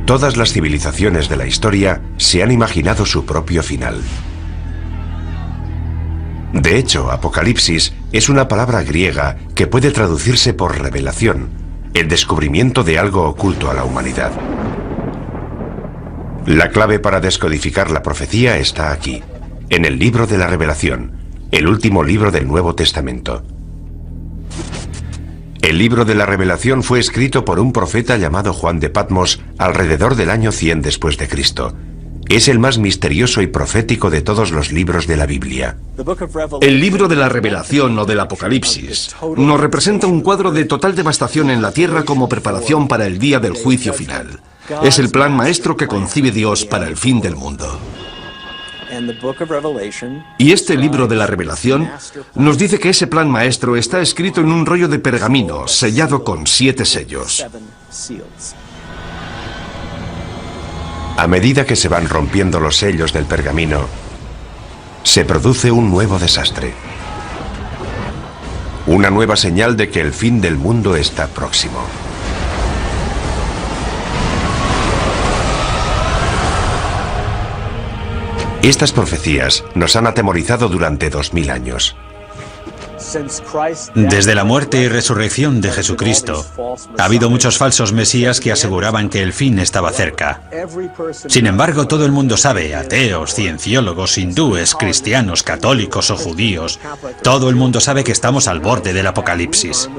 Todas las civilizaciones de la historia se han imaginado su propio final. De hecho, Apocalipsis es una palabra griega que puede traducirse por revelación, el descubrimiento de algo oculto a la humanidad. La clave para descodificar la profecía está aquí, en el libro de la Revelación, el último libro del Nuevo Testamento. El libro de la Revelación fue escrito por un profeta llamado Juan de Patmos alrededor del año 100 después de Cristo. Es el más misterioso y profético de todos los libros de la Biblia. El libro de la Revelación o del Apocalipsis nos representa un cuadro de total devastación en la tierra como preparación para el día del juicio final. Es el plan maestro que concibe Dios para el fin del mundo. Y este libro de la Revelación nos dice que ese plan maestro está escrito en un rollo de pergamino sellado con 7 sellos. A medida que se van rompiendo los sellos del pergamino, se produce un nuevo desastre. Una nueva señal de que el fin del mundo está próximo. Estas profecías nos han atemorizado durante 2000 años. Desde la muerte y resurrección de Jesucristo, ha habido muchos falsos mesías que aseguraban que el fin estaba cerca. Sin embargo, todo el mundo sabe, ateos, cienciólogos, hindúes, cristianos, católicos o judíos, todo el mundo sabe que estamos al borde del Apocalipsis.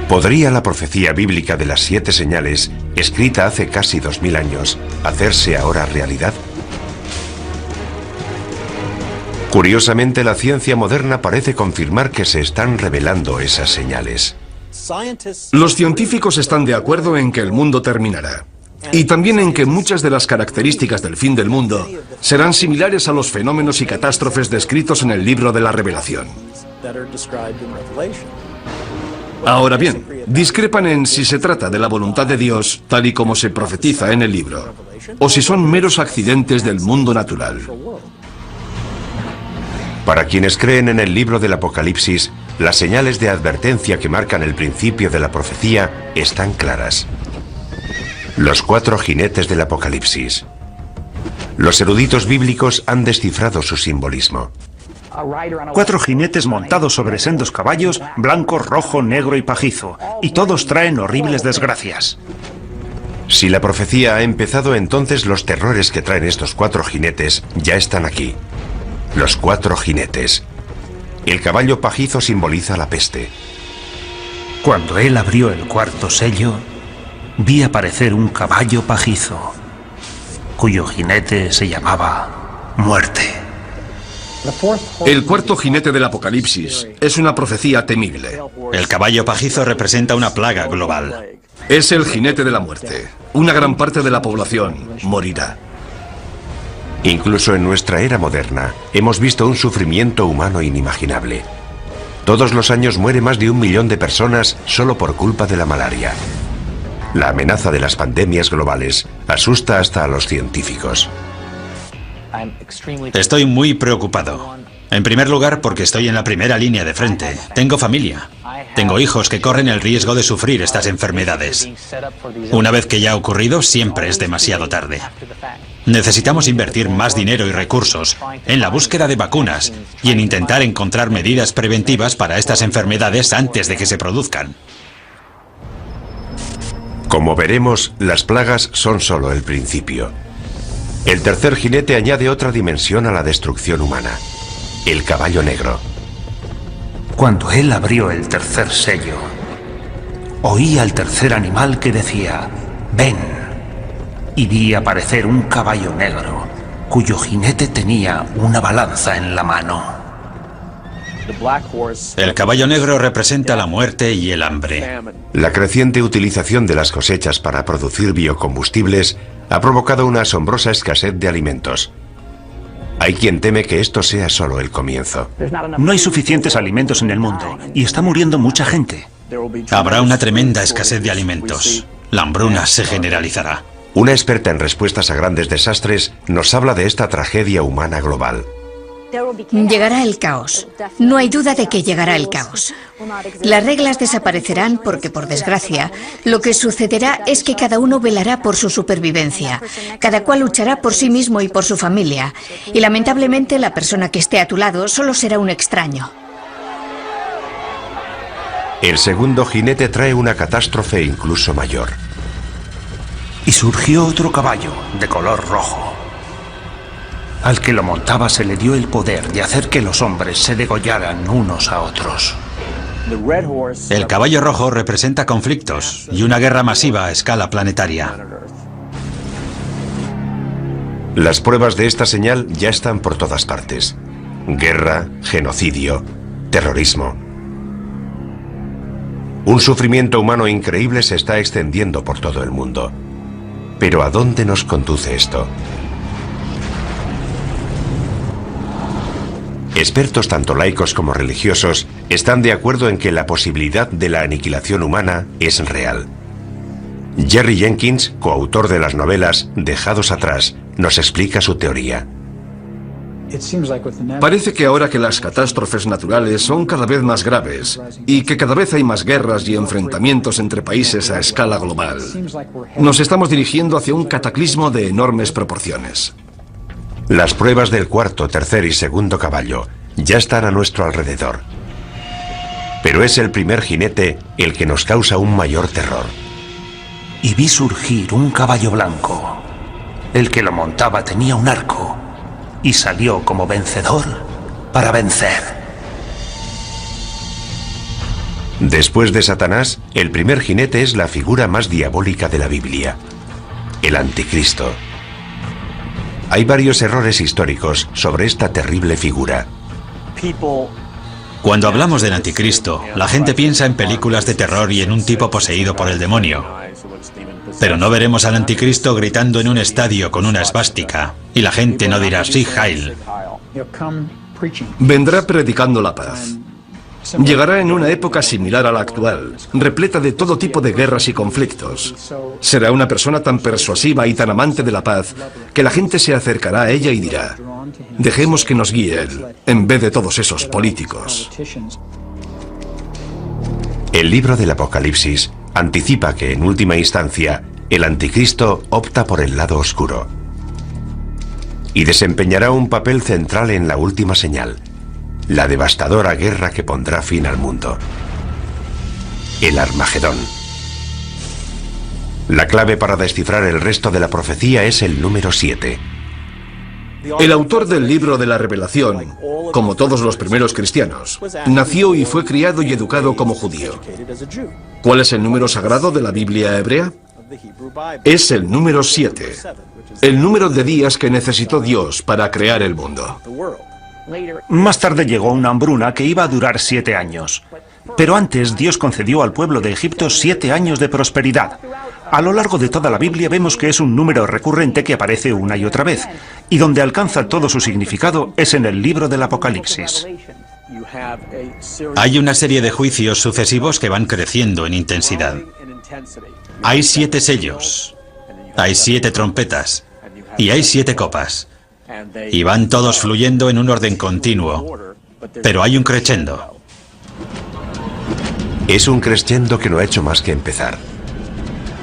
¿Podría la profecía bíblica de las 7 señales, escrita hace casi 2000 años, hacerse ahora realidad? Curiosamente, la ciencia moderna parece confirmar que se están revelando esas señales. Los científicos están de acuerdo en que el mundo terminará. Y también en que muchas de las características del fin del mundo serán similares a los fenómenos y catástrofes descritos en el libro de la Revelación. Ahora bien, discrepan en si se trata de la voluntad de Dios, tal y como se profetiza en el libro, o si son meros accidentes del mundo natural. Para quienes creen en el libro del Apocalipsis, las señales de advertencia que marcan el principio de la profecía están claras. Los 4 jinetes del Apocalipsis. Los eruditos bíblicos han descifrado su simbolismo. 4 jinetes montados sobre sendos caballos, blanco, rojo, negro y pajizo, y todos traen horribles desgracias. Si la profecía ha empezado, entonces los terrores que traen estos 4 jinetes ya están aquí. Los 4 jinetes. El caballo pajizo simboliza la peste. Cuando él abrió el 4º sello, vi aparecer un caballo pajizo, cuyo jinete se llamaba Muerte. El 4º jinete del Apocalipsis es una profecía temible. El caballo pajizo representa una plaga global. Es el jinete de la muerte. Una gran parte de la población morirá. Incluso en nuestra era moderna, hemos visto un sufrimiento humano inimaginable. Todos los años muere más de 1 millón de personas solo por culpa de la malaria. La amenaza de las pandemias globales asusta hasta a los científicos. Estoy muy preocupado. En primer lugar, porque estoy en la primera línea de frente. Tengo familia. Tengo hijos que corren el riesgo de sufrir estas enfermedades. Una vez que ya ha ocurrido, siempre es demasiado tarde. Necesitamos invertir más dinero y recursos en la búsqueda de vacunas y en intentar encontrar medidas preventivas para estas enfermedades antes de que se produzcan. Como veremos, las plagas son solo el principio. El 3er jinete añade otra dimensión a la destrucción humana. El caballo negro. Cuando él abrió el 3er sello, oí al 3er animal que decía, «Ven», y vi aparecer un caballo negro, cuyo jinete tenía una balanza en la mano. El caballo negro representa la muerte y el hambre. La creciente utilización de las cosechas para producir biocombustibles ha provocado una asombrosa escasez de alimentos. Hay quien teme que esto sea solo el comienzo. No hay suficientes alimentos en el mundo y está muriendo mucha gente. Habrá una tremenda escasez de alimentos. La hambruna se generalizará. Una experta en respuestas a grandes desastres nos habla de esta tragedia humana global. Llegará el caos. No hay duda de que llegará el caos. Las reglas desaparecerán porque, por desgracia, lo que sucederá es que cada uno velará por su supervivencia. Cada cual luchará por sí mismo y por su familia. Y lamentablemente la persona que esté a tu lado solo será un extraño. El segundo jinete trae una catástrofe incluso mayor. Y surgió otro caballo, de color rojo. Al que lo montaba se le dio el poder de hacer que los hombres se degollaran unos a otros. El caballo rojo representa conflictos y una guerra masiva a escala planetaria. Las pruebas de esta señal ya están por todas partes. Guerra, genocidio, terrorismo. Un sufrimiento humano increíble se está extendiendo por todo el mundo. Pero ¿a dónde nos conduce esto? Expertos tanto laicos como religiosos están de acuerdo en que la posibilidad de la aniquilación humana es real. Jerry Jenkins, coautor de las novelas Dejados atrás, nos explica su teoría. Parece que ahora que las catástrofes naturales son cada vez más graves y que cada vez hay más guerras y enfrentamientos entre países a escala global, nos estamos dirigiendo hacia un cataclismo de enormes proporciones. Las pruebas del cuarto, tercer y segundo caballo ya están a nuestro alrededor. Pero es el primer jinete el que nos causa un mayor terror. Y vi surgir un caballo blanco. El que lo montaba tenía un arco y salió como vencedor para vencer. Después de Satanás, el primer jinete es la figura más diabólica de la Biblia, el Anticristo. Hay varios errores históricos sobre esta terrible figura. Cuando hablamos del Anticristo, la gente piensa en películas de terror y en un tipo poseído por el demonio. Pero no veremos al Anticristo gritando en un estadio con una esvástica, y la gente no dirá sí, Heil. Vendrá predicando la paz. Llegará en una época similar a la actual, repleta de todo tipo de guerras y conflictos. Será una persona tan persuasiva y tan amante de la paz que la gente se acercará a ella y dirá: dejemos que nos guíe él, en vez de todos esos políticos. El libro del Apocalipsis anticipa que, en última instancia, el Anticristo opta por el lado oscuro y desempeñará un papel central en la última señal, la devastadora guerra que pondrá fin al mundo. El Armagedón. La clave para descifrar el resto de la profecía es el número 7. El autor del libro de la Revelación, como todos los primeros cristianos, nació y fue criado y educado como judío. ¿Cuál es el número sagrado de la Biblia hebrea? Es el número 7, el número de días que necesitó Dios para crear el mundo. Más tarde llegó una hambruna que iba a durar 7 años. Pero antes Dios concedió al pueblo de Egipto 7 años de prosperidad. A lo largo de toda la Biblia vemos que es un número recurrente que aparece una y otra vez, y donde alcanza todo su significado es en el libro del Apocalipsis. Hay una serie de juicios sucesivos que van creciendo en intensidad. Hay 7 sellos, hay 7 trompetas y hay 7 copas. Y van todos fluyendo en un orden continuo, pero hay un crescendo. Es un crescendo que no ha hecho más que empezar.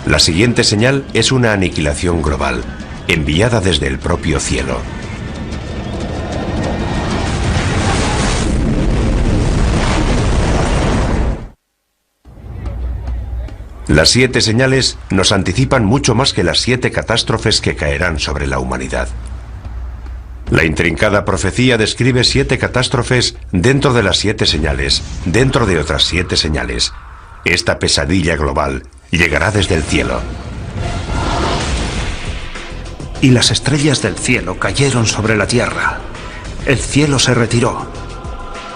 La siguiente señal es una aniquilación global, enviada desde el propio cielo. Las 7 señales nos anticipan mucho más que las 7 catástrofes que caerán sobre la humanidad. La intrincada profecía describe 7 catástrofes dentro de las 7 señales, dentro de otras 7 señales. Esta pesadilla global llegará desde el cielo. Y las estrellas del cielo cayeron sobre la tierra. El cielo se retiró.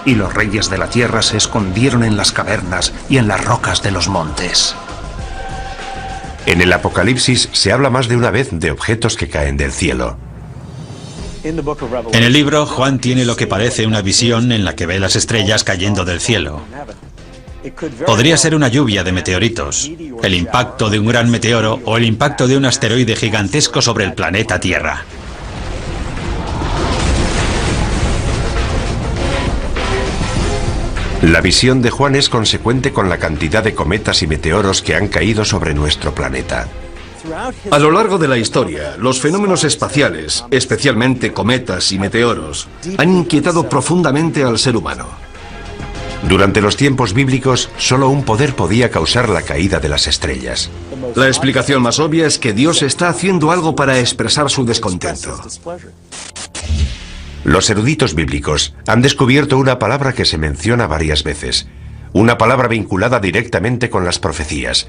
Y los reyes de la tierra se escondieron en las cavernas y en las rocas de los montes. En el Apocalipsis se habla más de una vez de objetos que caen del cielo. En el libro, Juan tiene lo que parece una visión en la que ve las estrellas cayendo del cielo. Podría ser una lluvia de meteoritos, el impacto de un gran meteoro o el impacto de un asteroide gigantesco sobre el planeta Tierra. La visión de Juan es consecuente con la cantidad de cometas y meteoros que han caído sobre nuestro planeta. A lo largo de la historia, los fenómenos espaciales, especialmente cometas y meteoros, han inquietado profundamente al ser humano. Durante los tiempos bíblicos, solo un poder podía causar la caída de las estrellas. La explicación más obvia es que Dios está haciendo algo para expresar su descontento. Los eruditos bíblicos han descubierto una palabra que se menciona varias veces, una palabra vinculada directamente con las profecías.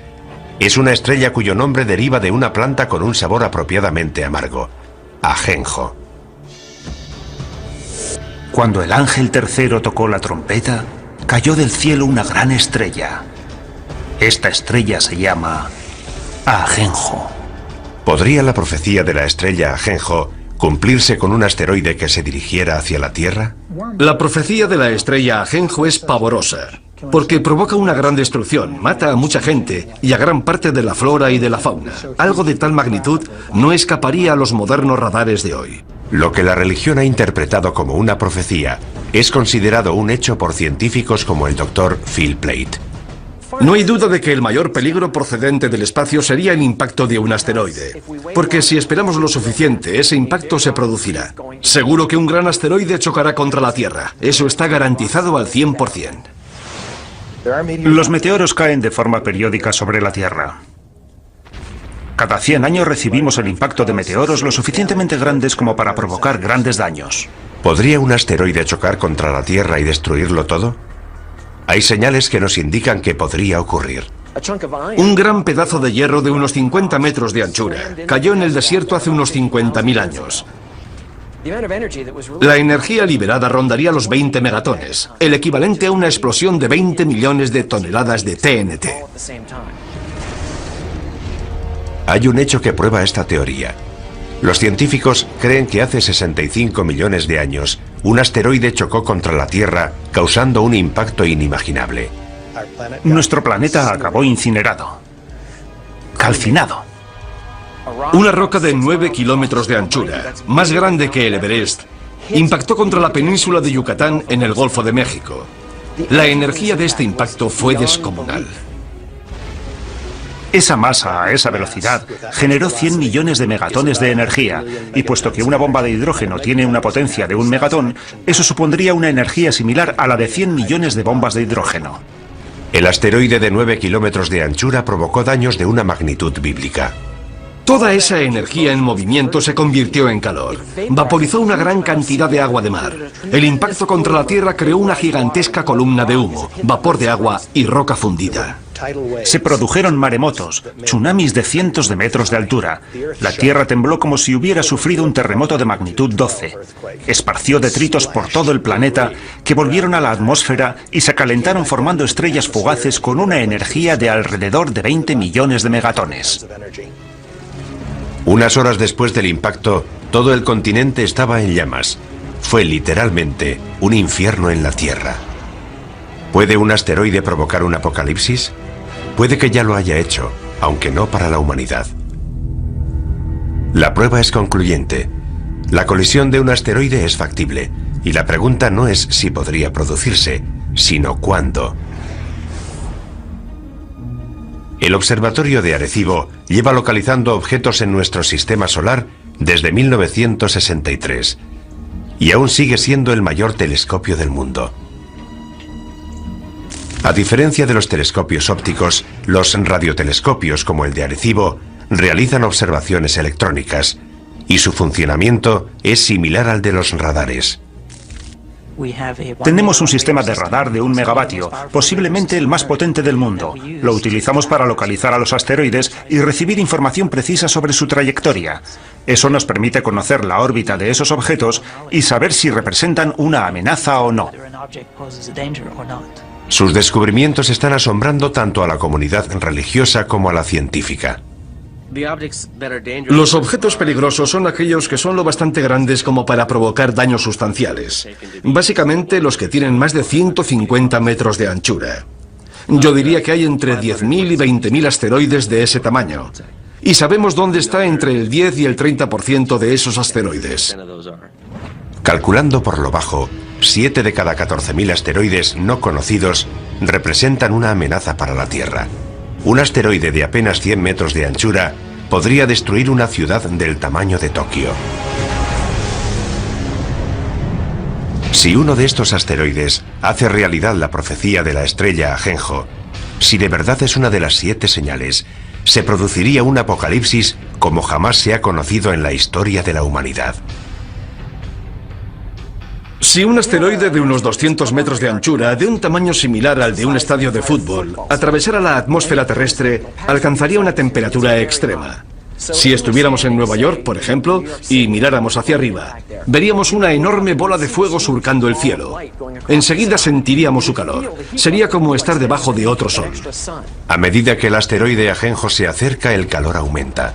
Es una estrella cuyo nombre deriva de una planta con un sabor apropiadamente amargo, ajenjo. Cuando el ángel tercero tocó la trompeta, cayó del cielo una gran estrella. Esta estrella se llama ajenjo. ¿Podría la profecía de la estrella ajenjo cumplirse con un asteroide que se dirigiera hacia la Tierra? La profecía de la estrella ajenjo es pavorosa, porque provoca una gran destrucción, mata a mucha gente y a gran parte de la flora y de la fauna. Algo de tal magnitud no escaparía a los modernos radares de hoy. Lo que la religión ha interpretado como una profecía es considerado un hecho por científicos como el Dr. Phil Plait. No hay duda de que el mayor peligro procedente del espacio sería el impacto de un asteroide, porque si esperamos lo suficiente, ese impacto se producirá. Seguro que un gran asteroide chocará contra la Tierra. Eso está garantizado al 100%. Los meteoros caen de forma periódica sobre la Tierra. Cada 100 años recibimos el impacto de meteoros lo suficientemente grandes como para provocar grandes daños. ¿Podría un asteroide chocar contra la Tierra y destruirlo todo? Hay señales que nos indican que podría ocurrir. Un gran pedazo de hierro de unos 50 metros de anchura cayó en el desierto hace unos 50.000 años. La energía liberada rondaría los 20 megatones, el equivalente a una explosión de 20 millones de toneladas de TNT. Hay un hecho que prueba esta teoría. Los científicos creen que hace 65 millones de años, un asteroide chocó contra la Tierra, causando un impacto inimaginable. Nuestro planeta acabó incinerado, calcinado. Una roca de 9 kilómetros de anchura, más grande que el Everest, impactó contra la península de Yucatán en el Golfo de México. La energía de este impacto fue descomunal. Esa masa a esa velocidad generó 100 millones de megatones de energía, y puesto que una bomba de hidrógeno tiene una potencia de 1 megatón, eso supondría una energía similar a la de 100 millones de bombas de hidrógeno. El asteroide de 9 kilómetros de anchura provocó daños de una magnitud bíblica. Toda esa energía en movimiento se convirtió en calor. Vaporizó una gran cantidad de agua de mar. El impacto contra la Tierra creó una gigantesca columna de humo, vapor de agua y roca fundida. Se produjeron maremotos, tsunamis de cientos de metros de altura. La Tierra tembló como si hubiera sufrido un terremoto de magnitud 12. Esparció detritos por todo el planeta que volvieron a la atmósfera y se calentaron formando estrellas fugaces con una energía de alrededor de 20 millones de megatones. Unas horas después del impacto, todo el continente estaba en llamas. Fue literalmente un infierno en la Tierra. ¿Puede un asteroide provocar un apocalipsis? Puede que ya lo haya hecho, aunque no para la humanidad. La prueba es concluyente. La colisión de un asteroide es factible, y la pregunta no es si podría producirse, sino cuándo. El Observatorio de Arecibo lleva localizando objetos en nuestro sistema solar desde 1963, y aún sigue siendo el mayor telescopio del mundo. A diferencia de los telescopios ópticos, los radiotelescopios como el de Arecibo realizan observaciones electrónicas, y su funcionamiento es similar al de los radares. Tenemos un sistema de radar de 1 megavatio, posiblemente el más potente del mundo. Lo utilizamos para localizar a los asteroides y recibir información precisa sobre su trayectoria. Eso nos permite conocer la órbita de esos objetos y saber si representan una amenaza o no. Sus descubrimientos están asombrando tanto a la comunidad religiosa como a la científica. Los objetos peligrosos son aquellos que son lo bastante grandes como para provocar daños sustanciales. Básicamente los que tienen más de 150 metros de anchura. Yo diría que hay entre 10.000 y 20.000 asteroides de ese tamaño. Y sabemos dónde está entre el 10 y el 30% de esos asteroides. Calculando por lo bajo, 7 de cada 14.000 asteroides no conocidos representan una amenaza para la Tierra. Un asteroide de apenas 100 metros de anchura podría destruir una ciudad del tamaño de Tokio. Si uno de estos asteroides hace realidad la profecía de la estrella Ajenjo, si de verdad es una de las 7 señales, se produciría un apocalipsis como jamás se ha conocido en la historia de la humanidad. Si un asteroide de unos 200 metros de anchura, de un tamaño similar al de un estadio de fútbol, atravesara la atmósfera terrestre, alcanzaría una temperatura extrema. Si estuviéramos en Nueva York, por ejemplo, y miráramos hacia arriba, veríamos una enorme bola de fuego surcando el cielo. Enseguida sentiríamos su calor. Sería como estar debajo de otro sol. A medida que el asteroide Ajenjo se acerca, el calor aumenta.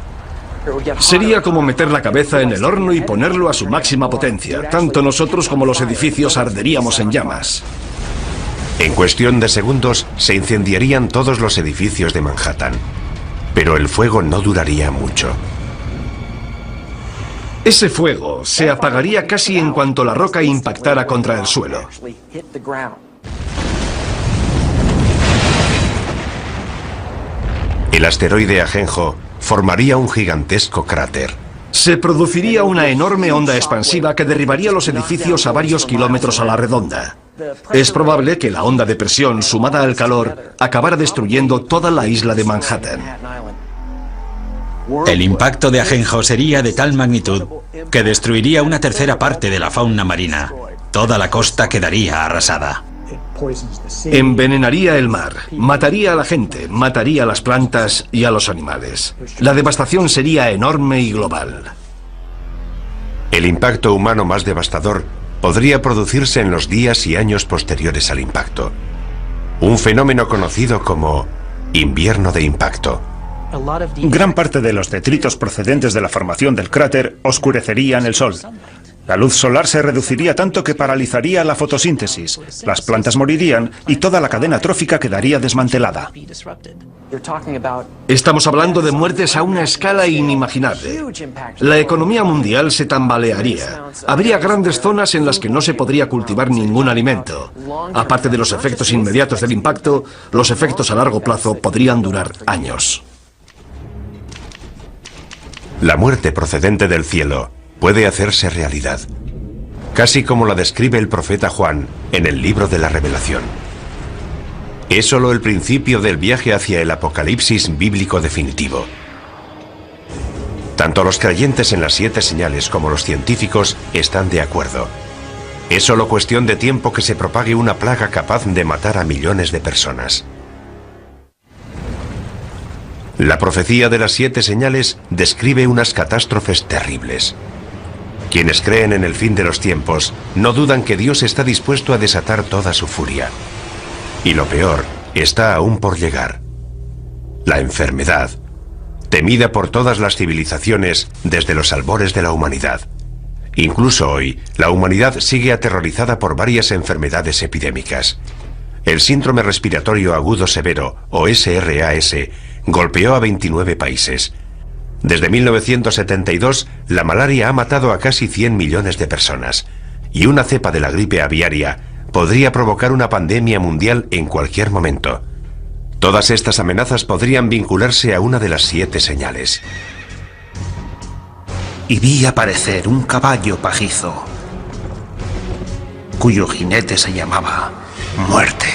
Sería como meter la cabeza en el horno y ponerlo a su máxima potencia. Tanto nosotros como los edificios arderíamos en llamas. En cuestión de segundos, se incendiarían todos los edificios de Manhattan. Pero el fuego no duraría mucho. Ese fuego se apagaría casi en cuanto la roca impactara contra el suelo. El asteroide Ajenjo formaría un gigantesco cráter. Se produciría una enorme onda expansiva que derribaría los edificios a varios kilómetros a la redonda. Es probable que la onda de presión sumada al calor acabara destruyendo toda la isla de Manhattan. El impacto de Ajenjo sería de tal magnitud que destruiría una tercera parte de la fauna marina. Toda la costa quedaría arrasada. Envenenaría el mar, mataría a la gente, mataría a las plantas y a los animales. La devastación sería enorme y global. El impacto humano más devastador podría producirse en los días y años posteriores al impacto. Un fenómeno conocido como invierno de impacto. Gran parte de los detritos procedentes de la formación del cráter oscurecerían el sol. La luz solar se reduciría tanto que paralizaría la fotosíntesis, las plantas morirían y toda la cadena trófica quedaría desmantelada. Estamos hablando de muertes a una escala inimaginable. La economía mundial se tambalearía. Habría grandes zonas en las que no se podría cultivar ningún alimento. Aparte de los efectos inmediatos del impacto, los efectos a largo plazo podrían durar años. La muerte procedente del cielo puede hacerse realidad, casi como la describe el profeta Juan en el libro de la Revelación. Es solo el principio del viaje hacia el apocalipsis bíblico definitivo. Tanto los creyentes en las 7 señales como los científicos están de acuerdo. Es solo cuestión de tiempo que se propague una plaga capaz de matar a millones de personas. La profecía de las 7 señales describe unas catástrofes terribles. Quienes creen en el fin de los tiempos no dudan que Dios está dispuesto a desatar toda su furia. Y lo peor está aún por llegar. La enfermedad, temida por todas las civilizaciones desde los albores de la humanidad. Incluso hoy, la humanidad sigue aterrorizada por varias enfermedades epidémicas. El síndrome respiratorio agudo severo, o SRAS, golpeó a 29 países. Desde 1972, la malaria ha matado a casi 100 millones de personas, y una cepa de la gripe aviaria podría provocar una pandemia mundial en cualquier momento. Todas estas amenazas podrían vincularse a una de las 7 señales. Y vi aparecer un caballo pajizo, cuyo jinete se llamaba Muerte.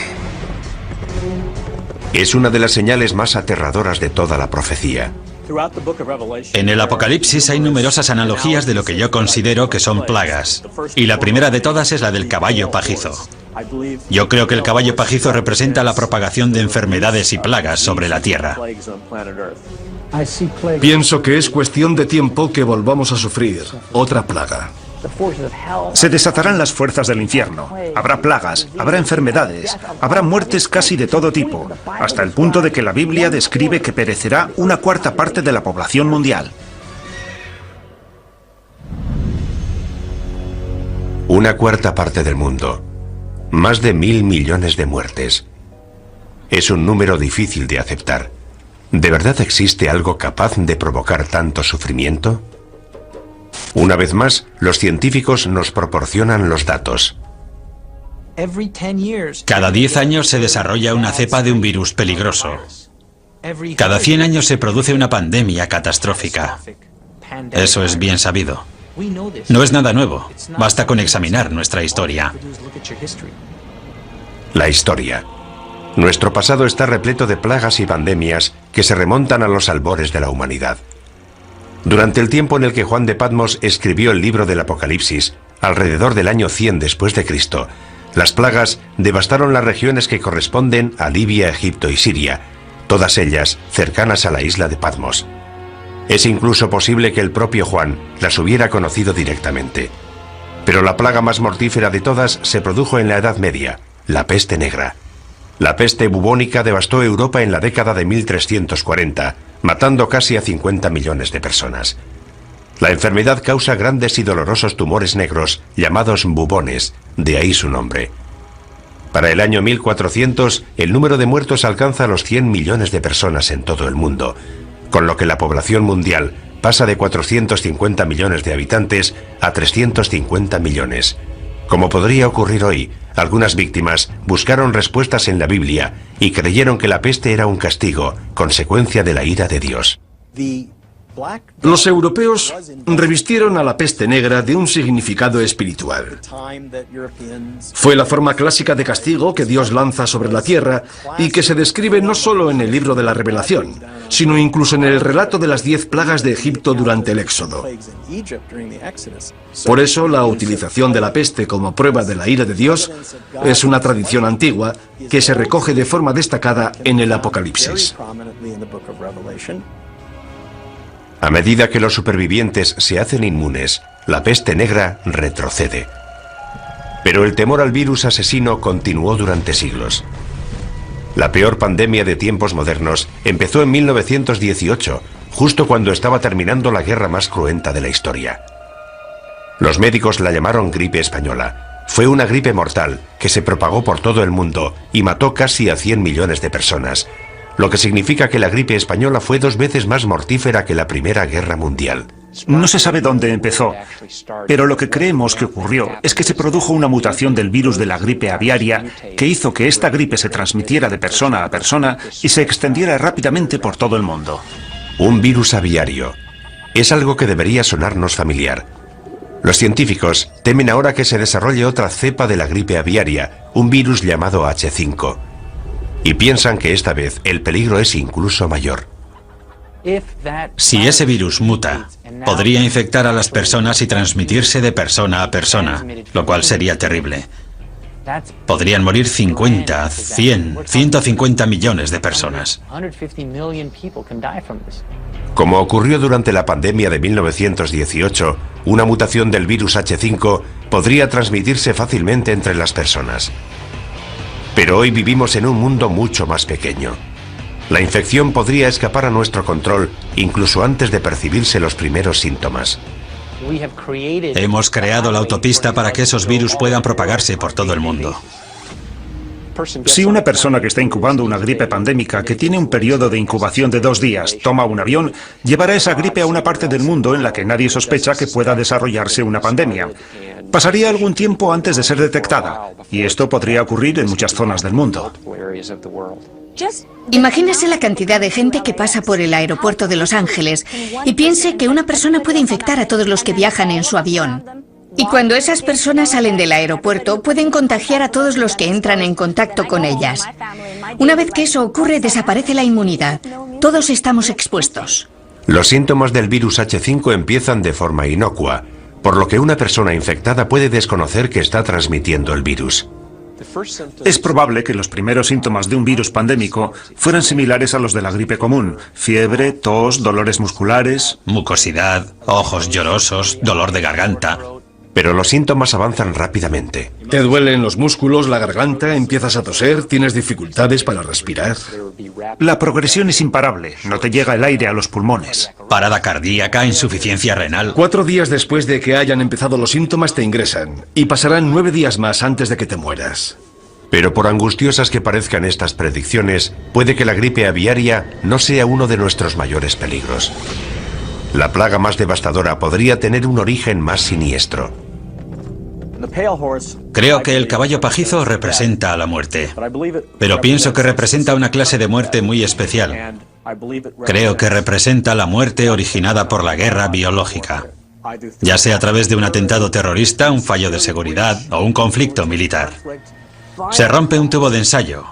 Es una de las señales más aterradoras de toda la profecía. En el Apocalipsis hay numerosas analogías de lo que yo considero que son plagas, y la primera de todas es la del caballo pajizo. Yo creo que el caballo pajizo representa la propagación de enfermedades y plagas sobre la Tierra. Pienso que es cuestión de tiempo que volvamos a sufrir otra plaga. Se desatarán las fuerzas del infierno. Habrá plagas, habrá enfermedades, habrá muertes casi de todo tipo, hasta el punto de que la Biblia describe que perecerá una cuarta parte de la población mundial. Una cuarta parte del mundo. Más de 1.000 millones de muertes. Es un número difícil de aceptar. ¿De verdad existe algo capaz de provocar tanto sufrimiento? Una vez más, los científicos nos proporcionan los datos. Cada 10 años se desarrolla una cepa de un virus peligroso. Cada 100 años se produce una pandemia catastrófica. Eso es bien sabido. No es nada nuevo. Basta con examinar nuestra historia. La historia. Nuestro pasado está repleto de plagas y pandemias que se remontan a los albores de la humanidad. Durante el tiempo en el que Juan de Patmos escribió el libro del Apocalipsis, alrededor del año 100 después de Cristo, las plagas devastaron las regiones que corresponden a Libia, Egipto y Siria, todas ellas cercanas a la isla de Patmos. Es incluso posible que el propio Juan las hubiera conocido directamente. Pero la plaga más mortífera de todas se produjo en la Edad Media, la peste negra. La peste bubónica devastó Europa en la década de 1340, matando casi a 50 millones de personas. La enfermedad causa grandes y dolorosos tumores negros, llamados bubones, de ahí su nombre. Para el año 1400, el número de muertos alcanza los 100 millones de personas en todo el mundo, con lo que la población mundial pasa de 450 millones de habitantes a 350 millones. Como podría ocurrir hoy, algunas víctimas buscaron respuestas en la Biblia y creyeron que la peste era un castigo, consecuencia de la ira de Dios. Los europeos revistieron a la peste negra de un significado espiritual. Fue la forma clásica de castigo que Dios lanza sobre la tierra y que se describe no solo en el libro de la Revelación, sino incluso en el relato de las 10 plagas de Egipto durante el Éxodo. Por eso, la utilización de la peste como prueba de la ira de Dios es una tradición antigua que se recoge de forma destacada en el Apocalipsis. A medida que los supervivientes se hacen inmunes, la peste negra retrocede. Pero el temor al virus asesino continuó durante siglos. La peor pandemia de tiempos modernos empezó en 1918, justo cuando estaba terminando la guerra más cruenta de la historia. Los médicos la llamaron gripe española. Fue una gripe mortal que se propagó por todo el mundo y mató casi a 100 millones de personas, lo que significa que la gripe española fue 2 veces más mortífera que la Primera Guerra Mundial. No se sabe dónde empezó, pero lo que creemos que ocurrió es que se produjo una mutación del virus de la gripe aviaria que hizo que esta gripe se transmitiera de persona a persona y se extendiera rápidamente por todo el mundo. Un virus aviario. Es algo que debería sonarnos familiar. Los científicos temen ahora que se desarrolle otra cepa de la gripe aviaria, un virus llamado H5. Y piensan que esta vez el peligro es incluso mayor. Si ese virus muta, podría infectar a las personas y transmitirse de persona a persona, lo cual sería terrible. Podrían morir 50, 100, 150 millones de personas. Como ocurrió durante la pandemia de 1918, una mutación del virus H5 podría transmitirse fácilmente entre las personas. Pero hoy vivimos en un mundo mucho más pequeño. La infección podría escapar a nuestro control incluso antes de percibirse los primeros síntomas. Hemos creado la autopista para que esos virus puedan propagarse por todo el mundo. Si una persona que está incubando una gripe pandémica que tiene un periodo de incubación de 2 días toma un avión, llevará esa gripe a una parte del mundo en la que nadie sospecha que pueda desarrollarse una pandemia. Pasaría algún tiempo antes de ser detectada, y esto podría ocurrir en muchas zonas del mundo. Imagínese la cantidad de gente que pasa por el aeropuerto de Los Ángeles y piense que una persona puede infectar a todos los que viajan en su avión. Y cuando esas personas salen del aeropuerto, pueden contagiar a todos los que entran en contacto con ellas. Una vez que eso ocurre, desaparece la inmunidad. Todos estamos expuestos. Los síntomas del virus H5 empiezan de forma inocua, por lo que una persona infectada puede desconocer que está transmitiendo el virus. Es probable que los primeros síntomas de un virus pandémico fueran similares a los de la gripe común: fiebre, tos, dolores musculares, Mucosidad, ojos llorosos, dolor de garganta. Pero los síntomas avanzan rápidamente. Te duelen los músculos, la garganta, empiezas a toser, tienes dificultades para respirar. La progresión es imparable, no te llega el aire a los pulmones. Parada cardíaca, insuficiencia renal. 4 días después de que hayan empezado los síntomas te ingresan y pasarán 9 días más antes de que te mueras. Pero por angustiosas que parezcan estas predicciones, puede que la gripe aviaria no sea uno de nuestros mayores peligros. La plaga más devastadora podría tener un origen más siniestro. Creo que el caballo pajizo representa a la muerte, pero pienso que representa una clase de muerte muy especial. Creo que representa la muerte originada por la guerra biológica, ya sea a través de un atentado terrorista, un fallo de seguridad o un conflicto militar. Se rompe un tubo de ensayo,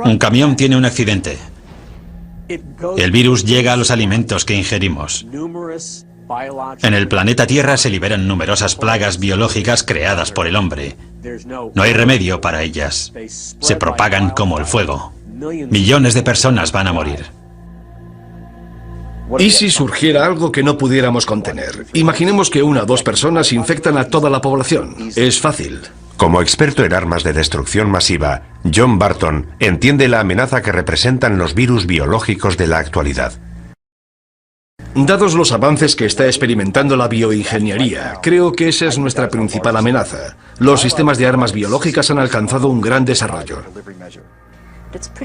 un camión tiene un accidente, el virus llega a los alimentos que ingerimos. En el planeta Tierra se liberan numerosas plagas biológicas creadas por el hombre. No hay remedio para ellas. Se propagan como el fuego. Millones de personas van a morir. ¿Y si surgiera algo que no pudiéramos contener? Imaginemos que 1 o 2 personas infectan a toda la población. Es fácil. Como experto en armas de destrucción masiva, John Barton entiende la amenaza que representan los virus biológicos de la actualidad. Dados los avances que está experimentando la bioingeniería, creo que esa es nuestra principal amenaza. Los sistemas de armas biológicas han alcanzado un gran desarrollo.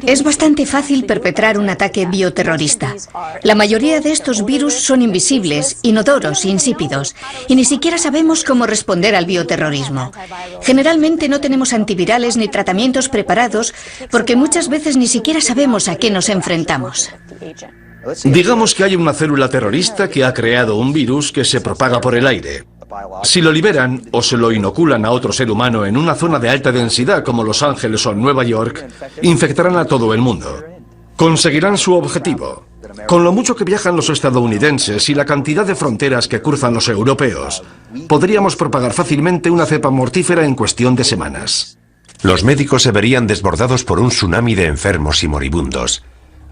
Es bastante fácil perpetrar un ataque bioterrorista. La mayoría de estos virus son invisibles, inodoros, insípidos, y ni siquiera sabemos cómo responder al bioterrorismo. Generalmente no tenemos antivirales ni tratamientos preparados porque muchas veces ni siquiera sabemos a qué nos enfrentamos. Digamos que hay una célula terrorista que ha creado un virus que se propaga por el aire. Si lo liberan o se lo inoculan a otro ser humano en una zona de alta densidad como Los Ángeles o Nueva York, infectarán a todo el mundo. Conseguirán su objetivo. Con lo mucho que viajan los estadounidenses y la cantidad de fronteras que cruzan los europeos, podríamos propagar fácilmente una cepa mortífera en cuestión de semanas. Los médicos se verían desbordados por un tsunami de enfermos y moribundos.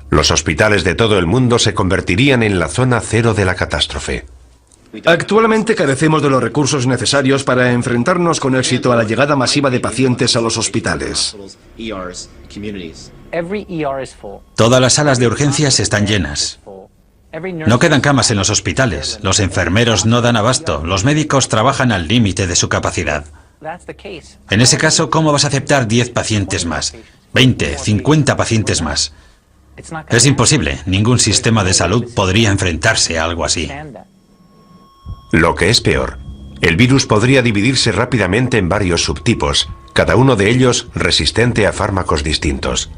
Los hospitales de todo el mundo se convertirían en la zona cero de la catástrofe. Actualmente carecemos de los recursos necesarios para enfrentarnos con éxito a la llegada masiva de pacientes a los hospitales. Todas las salas de urgencias están llenas. No quedan camas en los hospitales, los enfermeros no dan abasto, los médicos trabajan al límite de su capacidad. En ese caso, ¿cómo vas a aceptar 10 pacientes más? 20, 50 pacientes más. Es imposible, ningún sistema de salud podría enfrentarse a algo así. Lo que es peor, el virus podría dividirse rápidamente en varios subtipos, cada uno de ellos resistente a fármacos distintos.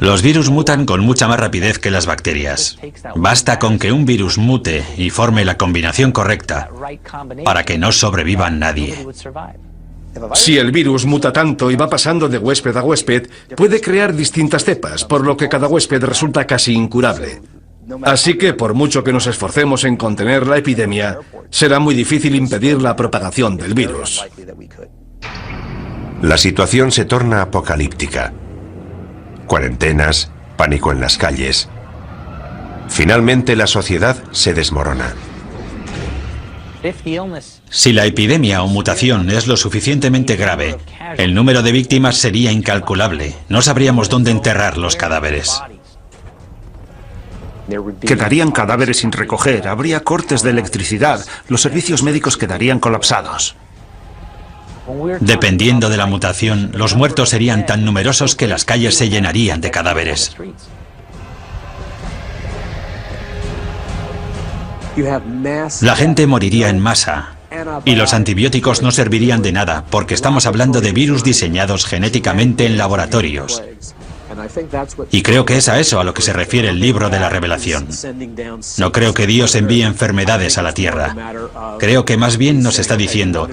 Los virus mutan con mucha más rapidez que las bacterias. Basta con que un virus mute y forme la combinación correcta para que no sobreviva nadie. Si el virus muta tanto y va pasando de huésped a huésped, puede crear distintas cepas, por lo que cada huésped resulta casi incurable. Así que, por mucho que nos esforcemos en contener la epidemia, será muy difícil impedir la propagación del virus. La situación se torna apocalíptica. Cuarentenas, pánico en las calles. Finalmente la sociedad se desmorona. Si la epidemia o mutación es lo suficientemente grave, el número de víctimas sería incalculable. No sabríamos dónde enterrar los cadáveres. Quedarían cadáveres sin recoger, habría cortes de electricidad, los servicios médicos quedarían colapsados. Dependiendo de la mutación, los muertos serían tan numerosos que las calles se llenarían de cadáveres. La gente moriría en masa y los antibióticos no servirían de nada porque estamos hablando de virus diseñados genéticamente en laboratorios. Y creo que es a eso a lo que se refiere el libro de la Revelación. No creo que Dios envíe enfermedades a la tierra. Creo que más bien nos está diciendo,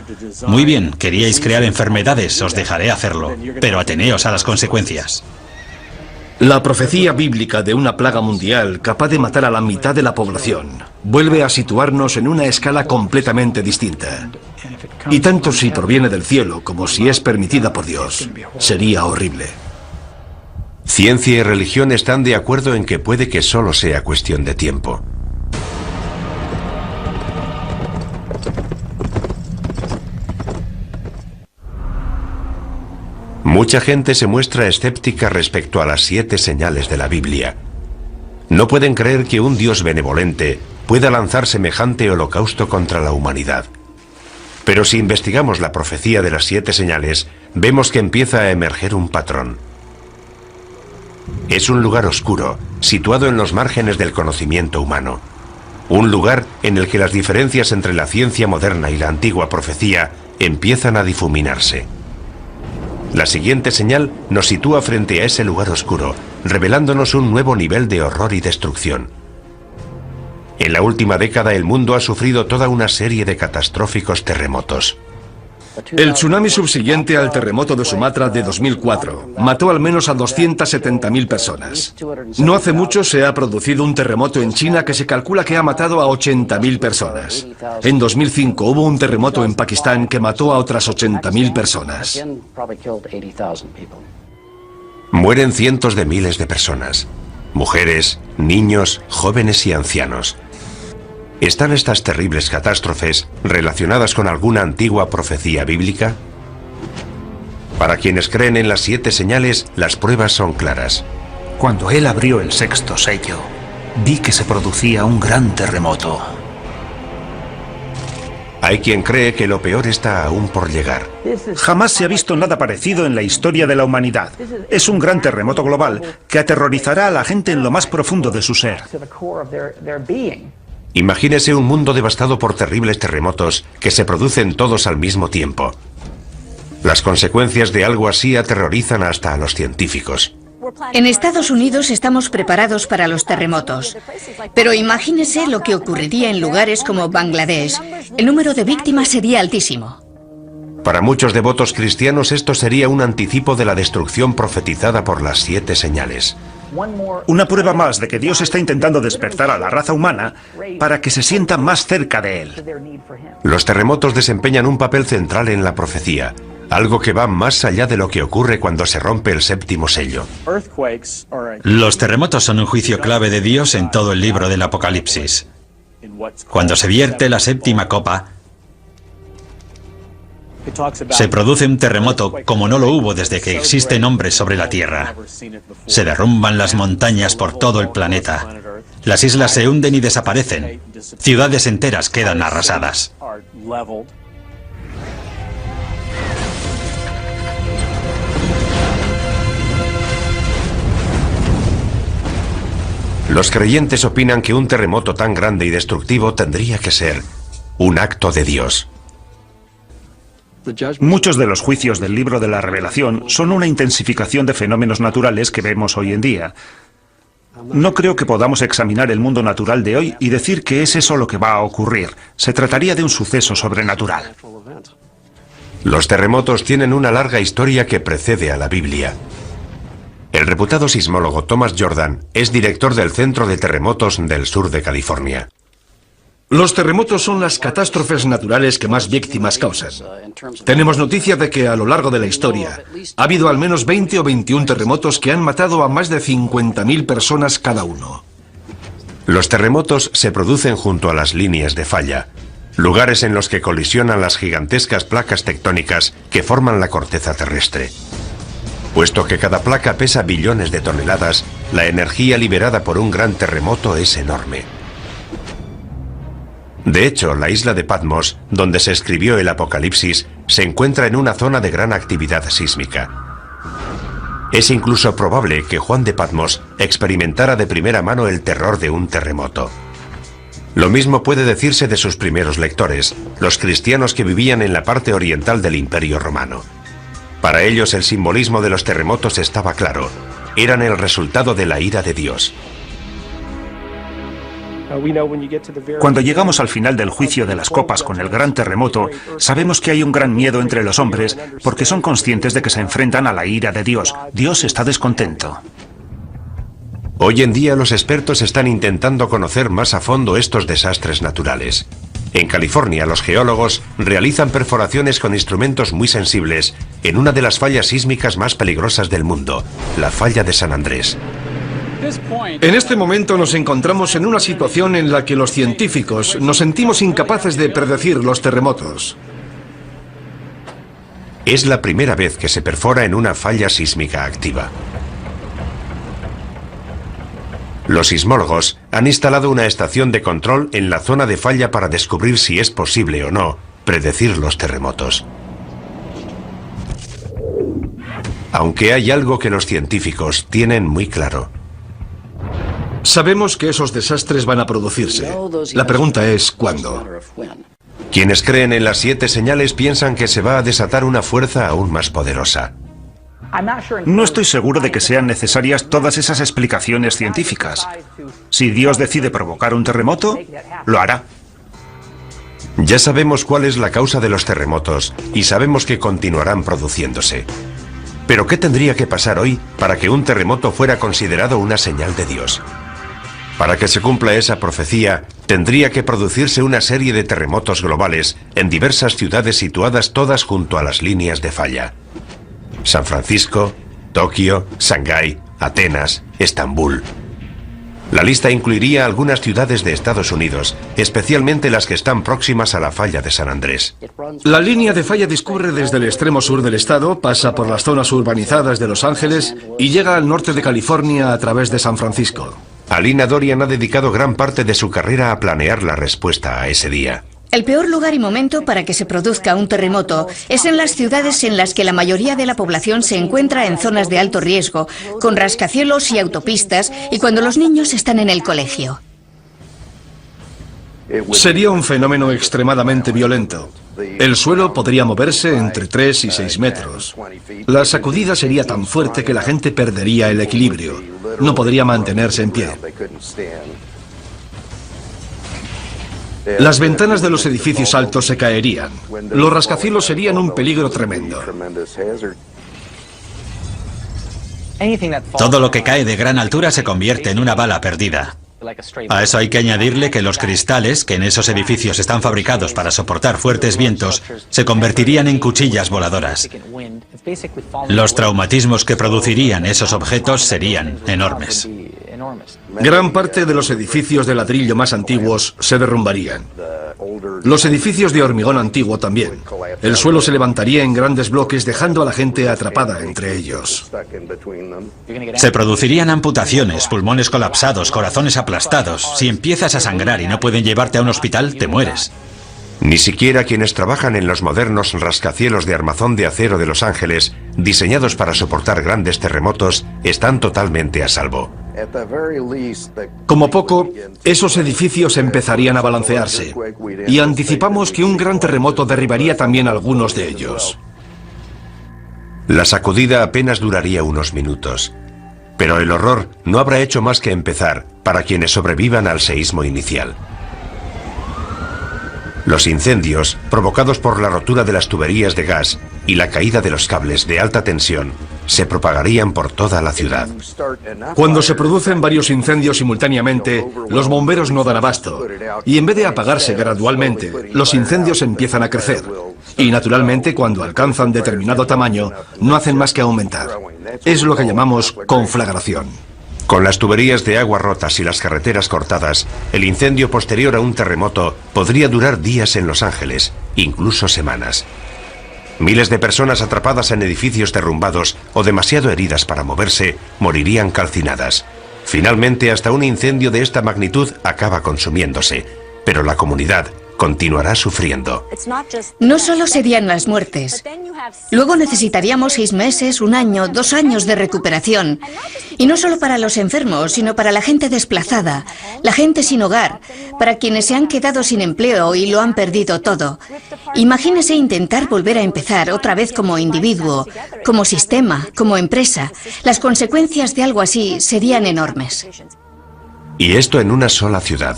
muy bien, queríais crear enfermedades, os dejaré hacerlo, pero ateneos a las consecuencias. La profecía bíblica de una plaga mundial capaz de matar a la mitad de la población vuelve a situarnos en una escala completamente distinta. Y tanto si proviene del cielo como si es permitida por Dios, sería horrible. Ciencia y religión están de acuerdo en que puede que solo sea cuestión de tiempo. Mucha gente se muestra escéptica respecto a las 7 señales de la Biblia. No pueden creer que un Dios benevolente pueda lanzar semejante holocausto contra la humanidad. Pero si investigamos la profecía de las 7 señales, vemos que empieza a emerger un patrón. Es un lugar oscuro, situado en los márgenes del conocimiento humano. Un lugar en el que las diferencias entre la ciencia moderna y la antigua profecía empiezan a difuminarse. La siguiente señal nos sitúa frente a ese lugar oscuro, revelándonos un nuevo nivel de horror y destrucción. En la última década el mundo ha sufrido toda una serie de catastróficos terremotos. El tsunami subsiguiente al terremoto de Sumatra de 2004 mató al menos a 270.000 personas. No hace mucho se ha producido un terremoto en China que se calcula que ha matado a 80.000 personas. En 2005 hubo un terremoto en Pakistán que mató a otras 80.000 personas. Mueren cientos de miles de personas. Mujeres, niños, jóvenes y ancianos. ¿Están estas terribles catástrofes relacionadas con alguna antigua profecía bíblica? Para quienes creen en las 7 señales, las pruebas son claras. Cuando él abrió el 6º sello, vi que se producía un gran terremoto. Hay quien cree que lo peor está aún por llegar. Jamás se ha visto nada parecido en la historia de la humanidad. Es un gran terremoto global que aterrorizará a la gente en lo más profundo de su ser. Imagínese un mundo devastado por terribles terremotos que se producen todos al mismo tiempo. Las consecuencias de algo así aterrorizan hasta a los científicos. En Estados Unidos estamos preparados para los terremotos, pero imagínese lo que ocurriría en lugares como Bangladesh. El número de víctimas sería altísimo. Para muchos devotos cristianos esto sería un anticipo de la destrucción profetizada por las 7 señales. Una prueba más de que Dios está intentando despertar a la raza humana para que se sienta más cerca de Él. Los terremotos desempeñan un papel central en la profecía, algo que va más allá de lo que ocurre cuando se rompe el 7º sello. Los terremotos son un juicio clave de Dios en todo el libro del Apocalipsis. Cuando se vierte la 7ª copa, se produce un terremoto como no lo hubo desde que existen hombres sobre la Tierra. Se derrumban las montañas por todo el planeta. Las islas se hunden y desaparecen. Ciudades enteras quedan arrasadas. Los creyentes opinan que un terremoto tan grande y destructivo tendría que ser un acto de Dios. Muchos de los juicios del libro de la Revelación son una intensificación de fenómenos naturales que vemos hoy en día. No creo que podamos examinar el mundo natural de hoy y decir que es eso lo que va a ocurrir. Se trataría de un suceso sobrenatural. Los terremotos tienen una larga historia que precede a la Biblia. El reputado sismólogo Thomas Jordan es director del Centro de Terremotos del sur de California. Los terremotos son las catástrofes naturales que más víctimas causan. Tenemos noticia de que a lo largo de la historia ha habido al menos 20 o 21 terremotos que han matado a más de 50.000 personas cada uno. Los terremotos se producen junto a las líneas de falla, lugares en los que colisionan las gigantescas placas tectónicas que forman la corteza terrestre. Puesto que cada placa pesa billones de toneladas, la energía liberada por un gran terremoto es enorme. De hecho, la isla de Patmos, donde se escribió el Apocalipsis, se encuentra en una zona de gran actividad sísmica. Es incluso probable que Juan de Patmos experimentara de primera mano el terror de un terremoto. Lo mismo puede decirse de sus primeros lectores, los cristianos que vivían en la parte oriental del Imperio Romano. Para ellos el simbolismo de los terremotos estaba claro. Eran el resultado de la ira de Dios. Cuando llegamos al final del juicio de las copas con el gran terremoto, sabemos que hay un gran miedo entre los hombres porque son conscientes de que se enfrentan a la ira de Dios. Dios está descontento. Hoy en día los expertos están intentando conocer más a fondo estos desastres naturales. En California, los geólogos realizan perforaciones con instrumentos muy sensibles en una de las fallas sísmicas más peligrosas del mundo, la falla de San Andrés. En este momento nos encontramos en una situación en la que los científicos nos sentimos incapaces de predecir los terremotos. Es la primera vez que se perfora en una falla sísmica activa. Los sismólogos han instalado una estación de control en la zona de falla para descubrir si es posible o no predecir los terremotos. Aunque hay algo que los científicos tienen muy claro. Sabemos que esos desastres van a producirse. La pregunta es ¿cuándo? Quienes creen en las 7 señales piensan que se va a desatar una fuerza aún más poderosa. No estoy seguro de que sean necesarias todas esas explicaciones científicas. Si Dios decide provocar un terremoto, lo hará. Ya sabemos cuál es la causa de los terremotos y sabemos que continuarán produciéndose. Pero ¿qué tendría que pasar hoy para que un terremoto fuera considerado una señal de Dios? Para que se cumpla esa profecía, tendría que producirse una serie de terremotos globales en diversas ciudades situadas todas junto a las líneas de falla. San Francisco, Tokio, Shanghái, Atenas, Estambul. La lista incluiría algunas ciudades de Estados Unidos, especialmente las que están próximas a la falla de San Andrés. La línea de falla discurre desde el extremo sur del estado, pasa por las zonas urbanizadas de Los Ángeles y llega al norte de California a través de San Francisco. Alina Dorian ha dedicado gran parte de su carrera a planear la respuesta a ese día. El peor lugar y momento para que se produzca un terremoto es en las ciudades en las que la mayoría de la población se encuentra en zonas de alto riesgo, con rascacielos y autopistas, y cuando los niños están en el colegio. Sería un fenómeno extremadamente violento. El suelo podría moverse entre 3 y 6 metros. La sacudida sería tan fuerte que la gente perdería el equilibrio. No podría mantenerse en pie. Las ventanas de los edificios altos se caerían. Los rascacielos serían un peligro tremendo. Todo lo que cae de gran altura se convierte en una bala perdida. A eso hay que añadirle que los cristales, que en esos edificios están fabricados para soportar fuertes vientos, se convertirían en cuchillas voladoras. Los traumatismos que producirían esos objetos serían enormes. Gran parte de los edificios de ladrillo más antiguos se derrumbarían. Los edificios de hormigón antiguo también. El suelo se levantaría en grandes bloques dejando a la gente atrapada entre ellos. Se producirían amputaciones, pulmones colapsados, corazones aplastados. Si empiezas a sangrar y no pueden llevarte a un hospital, te mueres. Ni siquiera quienes trabajan en los modernos rascacielos de armazón de acero de Los Ángeles, diseñados para soportar grandes terremotos, están totalmente a salvo. Como poco, esos edificios empezarían a balancearse, y anticipamos que un gran terremoto derribaría también algunos de ellos. La sacudida apenas duraría unos minutos, pero el horror no habrá hecho más que empezar para quienes sobrevivan al seísmo inicial. Los incendios, provocados por la rotura de las tuberías de gas y la caída de los cables de alta tensión, se propagarían por toda la ciudad. Cuando se producen varios incendios simultáneamente, los bomberos no dan abasto, y en vez de apagarse gradualmente, los incendios empiezan a crecer. Y naturalmente, cuando alcanzan determinado tamaño, no hacen más que aumentar. Es lo que llamamos conflagración. Con las tuberías de agua rotas y las carreteras cortadas, el incendio posterior a un terremoto podría durar días en Los Ángeles, incluso semanas. Miles de personas atrapadas en edificios derrumbados o demasiado heridas para moverse morirían calcinadas. Finalmente, hasta un incendio de esta magnitud acaba consumiéndose, pero la comunidad continuará sufriendo. No solo serían las muertes. Luego necesitaríamos 6 meses, 1 año, 2 años de recuperación. Y no solo para los enfermos, sino para la gente desplazada, la gente sin hogar, para quienes se han quedado sin empleo y lo han perdido todo. Imagínese intentar volver a empezar otra vez como individuo, como sistema, como empresa. Las consecuencias de algo así serían enormes. Y esto en una sola ciudad.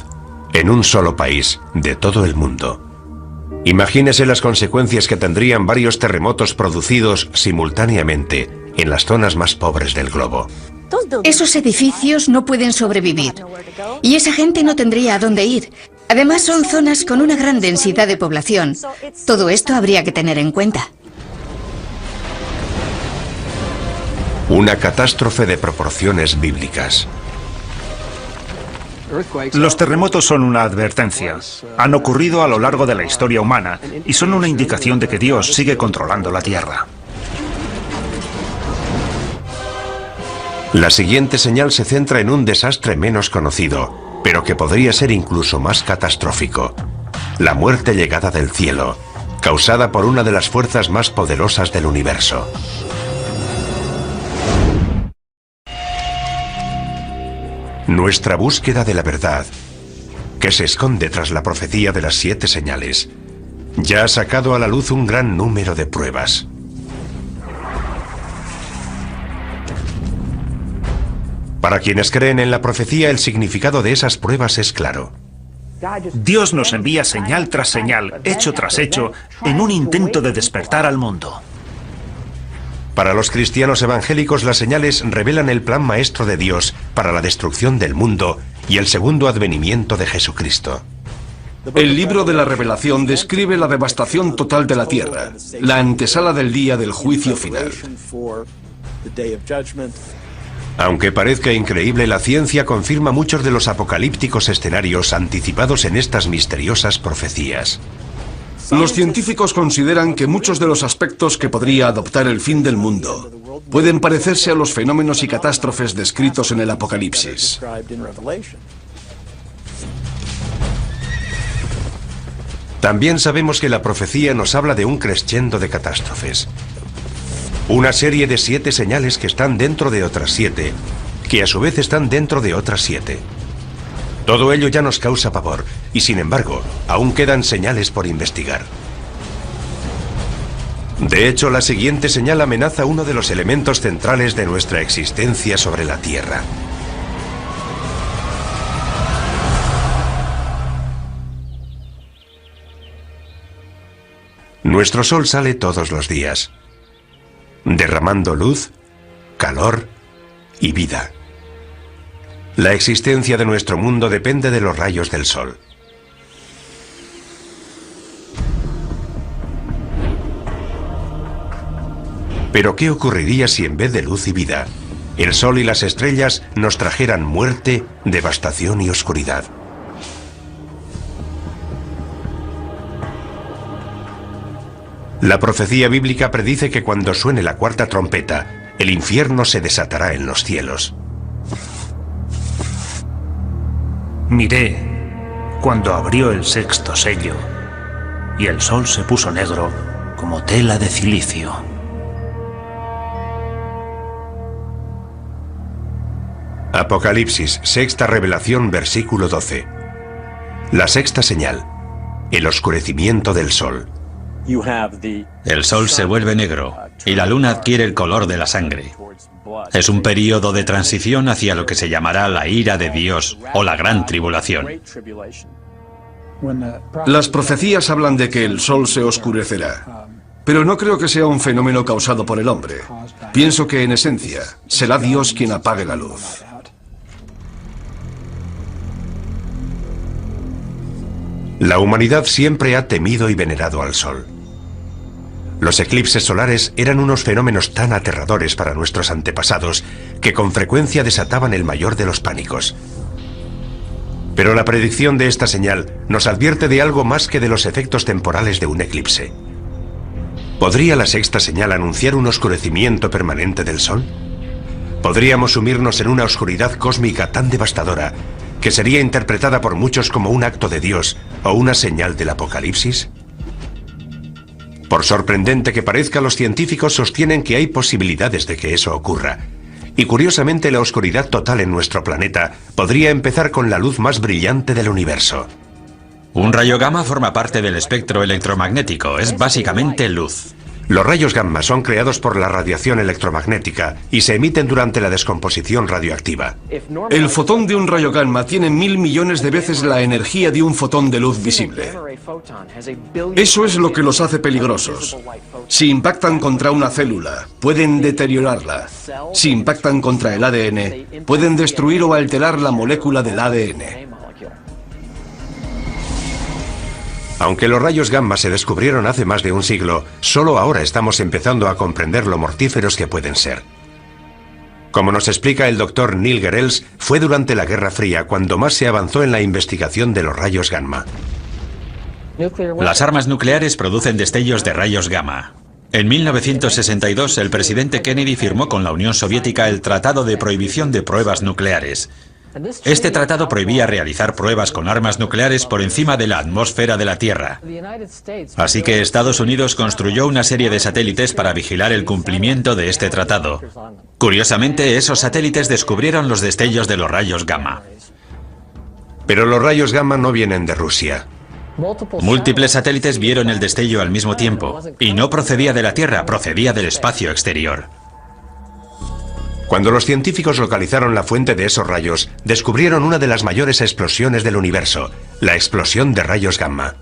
En un solo país, de todo el mundo. Imagínese las consecuencias que tendrían varios terremotos producidos simultáneamente en las zonas más pobres del globo. Esos edificios no pueden sobrevivir. Y esa gente no tendría a dónde ir. Además, son zonas con una gran densidad de población. Todo esto habría que tener en cuenta. Una catástrofe de proporciones bíblicas. Los terremotos son una advertencia. Han ocurrido a lo largo de la historia humana y son una indicación de que Dios sigue controlando la Tierra. La siguiente señal se centra en un desastre menos conocido, pero que podría ser incluso más catastrófico. La muerte llegada del cielo, causada por una de las fuerzas más poderosas del universo. Nuestra búsqueda de la verdad, que se esconde tras la profecía de las 7 señales, ya ha sacado a la luz un gran número de pruebas. Para quienes creen en la profecía, el significado de esas pruebas es claro. Dios nos envía señal tras señal, hecho tras hecho, en un intento de despertar al mundo. Para los cristianos evangélicos, las señales revelan el plan maestro de Dios para la destrucción del mundo y el segundo advenimiento de Jesucristo. El libro de la Revelación describe la devastación total de la tierra, la antesala del día del juicio final. Aunque parezca increíble, la ciencia confirma muchos de los apocalípticos escenarios anticipados en estas misteriosas profecías. Los científicos consideran que muchos de los aspectos que podría adoptar el fin del mundo pueden parecerse a los fenómenos y catástrofes descritos en el Apocalipsis. También sabemos que la profecía nos habla de un crescendo de catástrofes. Una serie de 7 señales que están dentro de otras 7, que a su vez están dentro de otras 7. Todo ello ya nos causa pavor, y sin embargo, aún quedan señales por investigar. De hecho, la siguiente señal amenaza uno de los elementos centrales de nuestra existencia sobre la Tierra. Nuestro Sol sale todos los días, derramando luz, calor y vida. La existencia de nuestro mundo depende de los rayos del Sol. Pero ¿qué ocurriría si en vez de luz y vida, el Sol y las estrellas nos trajeran muerte, devastación y oscuridad? La profecía bíblica predice que cuando suene la 4ª trompeta, el infierno se desatará en los cielos. Miré cuando abrió el 6º sello, y el sol se puso negro como tela de cilicio. Apocalipsis, 6ª revelación, versículo 12. La 6ª señal, el oscurecimiento del sol. El sol se vuelve negro y la luna adquiere el color de la sangre. Es un período de transición hacia lo que se llamará la ira de Dios o la gran tribulación. Las profecías hablan de que el sol se oscurecerá, pero no creo que sea un fenómeno causado por el hombre. Pienso que en esencia será Dios quien apague la luz. La humanidad siempre ha temido y venerado al sol. Los eclipses solares eran unos fenómenos tan aterradores para nuestros antepasados que con frecuencia desataban el mayor de los pánicos. Pero la predicción de esta señal nos advierte de algo más que de los efectos temporales de un eclipse. ¿Podría la 6ª señal anunciar un oscurecimiento permanente del sol? ¿Podríamos sumirnos en una oscuridad cósmica tan devastadora que sería interpretada por muchos como un acto de Dios o una señal del Apocalipsis? Por sorprendente que parezca, los científicos sostienen que hay posibilidades de que eso ocurra. Y curiosamente, la oscuridad total en nuestro planeta podría empezar con la luz más brillante del universo. Un rayo gamma forma parte del espectro electromagnético, es básicamente luz. Los rayos gamma son creados por la radiación electromagnética y se emiten durante la descomposición radioactiva. El fotón de un rayo gamma tiene 1000 millones de veces la energía de un fotón de luz visible. Eso es lo que los hace peligrosos. Si impactan contra una célula, pueden deteriorarla. Si impactan contra el ADN, pueden destruir o alterar la molécula del ADN. Aunque los rayos gamma se descubrieron hace más de un siglo, solo ahora estamos empezando a comprender lo mortíferos que pueden ser. Como nos explica el doctor Neil Gehrels, fue durante la Guerra Fría cuando más se avanzó en la investigación de los rayos gamma. Las armas nucleares producen destellos de rayos gamma. En 1962, el presidente Kennedy firmó con la Unión Soviética el Tratado de Prohibición de Pruebas Nucleares. Este tratado prohibía realizar pruebas con armas nucleares por encima de la atmósfera de la Tierra. Así que Estados Unidos construyó una serie de satélites para vigilar el cumplimiento de este tratado. Curiosamente, esos satélites descubrieron los destellos de los rayos gamma. Pero los rayos gamma no vienen de Rusia. Múltiples satélites vieron el destello al mismo tiempo, y no procedía de la Tierra, procedía del espacio exterior. Cuando los científicos localizaron la fuente de esos rayos, descubrieron una de las mayores explosiones del universo, la explosión de rayos gamma.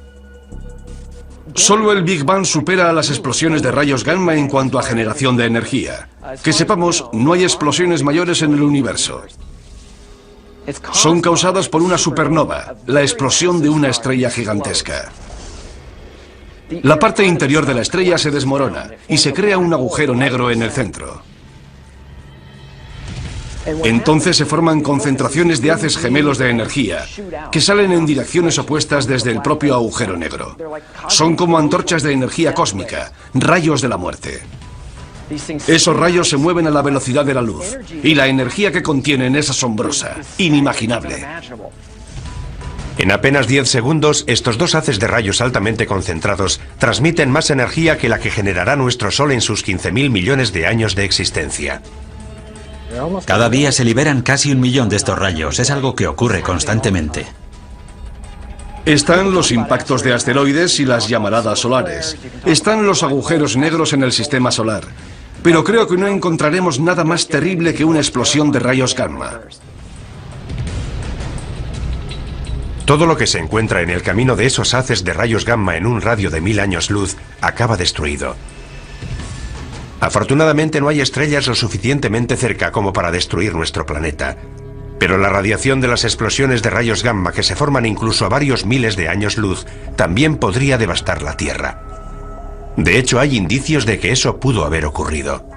Solo el Big Bang supera a las explosiones de rayos gamma en cuanto a generación de energía. Que sepamos, no hay explosiones mayores en el universo. Son causadas por una supernova, la explosión de una estrella gigantesca. La parte interior de la estrella se desmorona y se crea un agujero negro en el centro. Entonces se forman concentraciones de haces gemelos de energía que salen en direcciones opuestas desde el propio agujero negro. Son como antorchas de energía cósmica, rayos de la muerte. Esos rayos se mueven a la velocidad de la luz y la energía que contienen es asombrosa, inimaginable. En apenas 10 segundos, estos dos haces de rayos altamente concentrados transmiten más energía que la que generará nuestro Sol en sus 15.000 millones de años de existencia. Cada día se liberan casi 1 millón de estos rayos, es algo que ocurre constantemente. Están los impactos de asteroides y las llamaradas solares. Están los agujeros negros en el sistema solar. Pero creo que no encontraremos nada más terrible que una explosión de rayos gamma. Todo lo que se encuentra en el camino de esos haces de rayos gamma en un radio de 1000 años luz acaba destruido. Afortunadamente no hay estrellas lo suficientemente cerca como para destruir nuestro planeta. Pero la radiación de las explosiones de rayos gamma que se forman incluso a varios miles de años luz también podría devastar la Tierra. De hecho, hay indicios de que eso pudo haber ocurrido.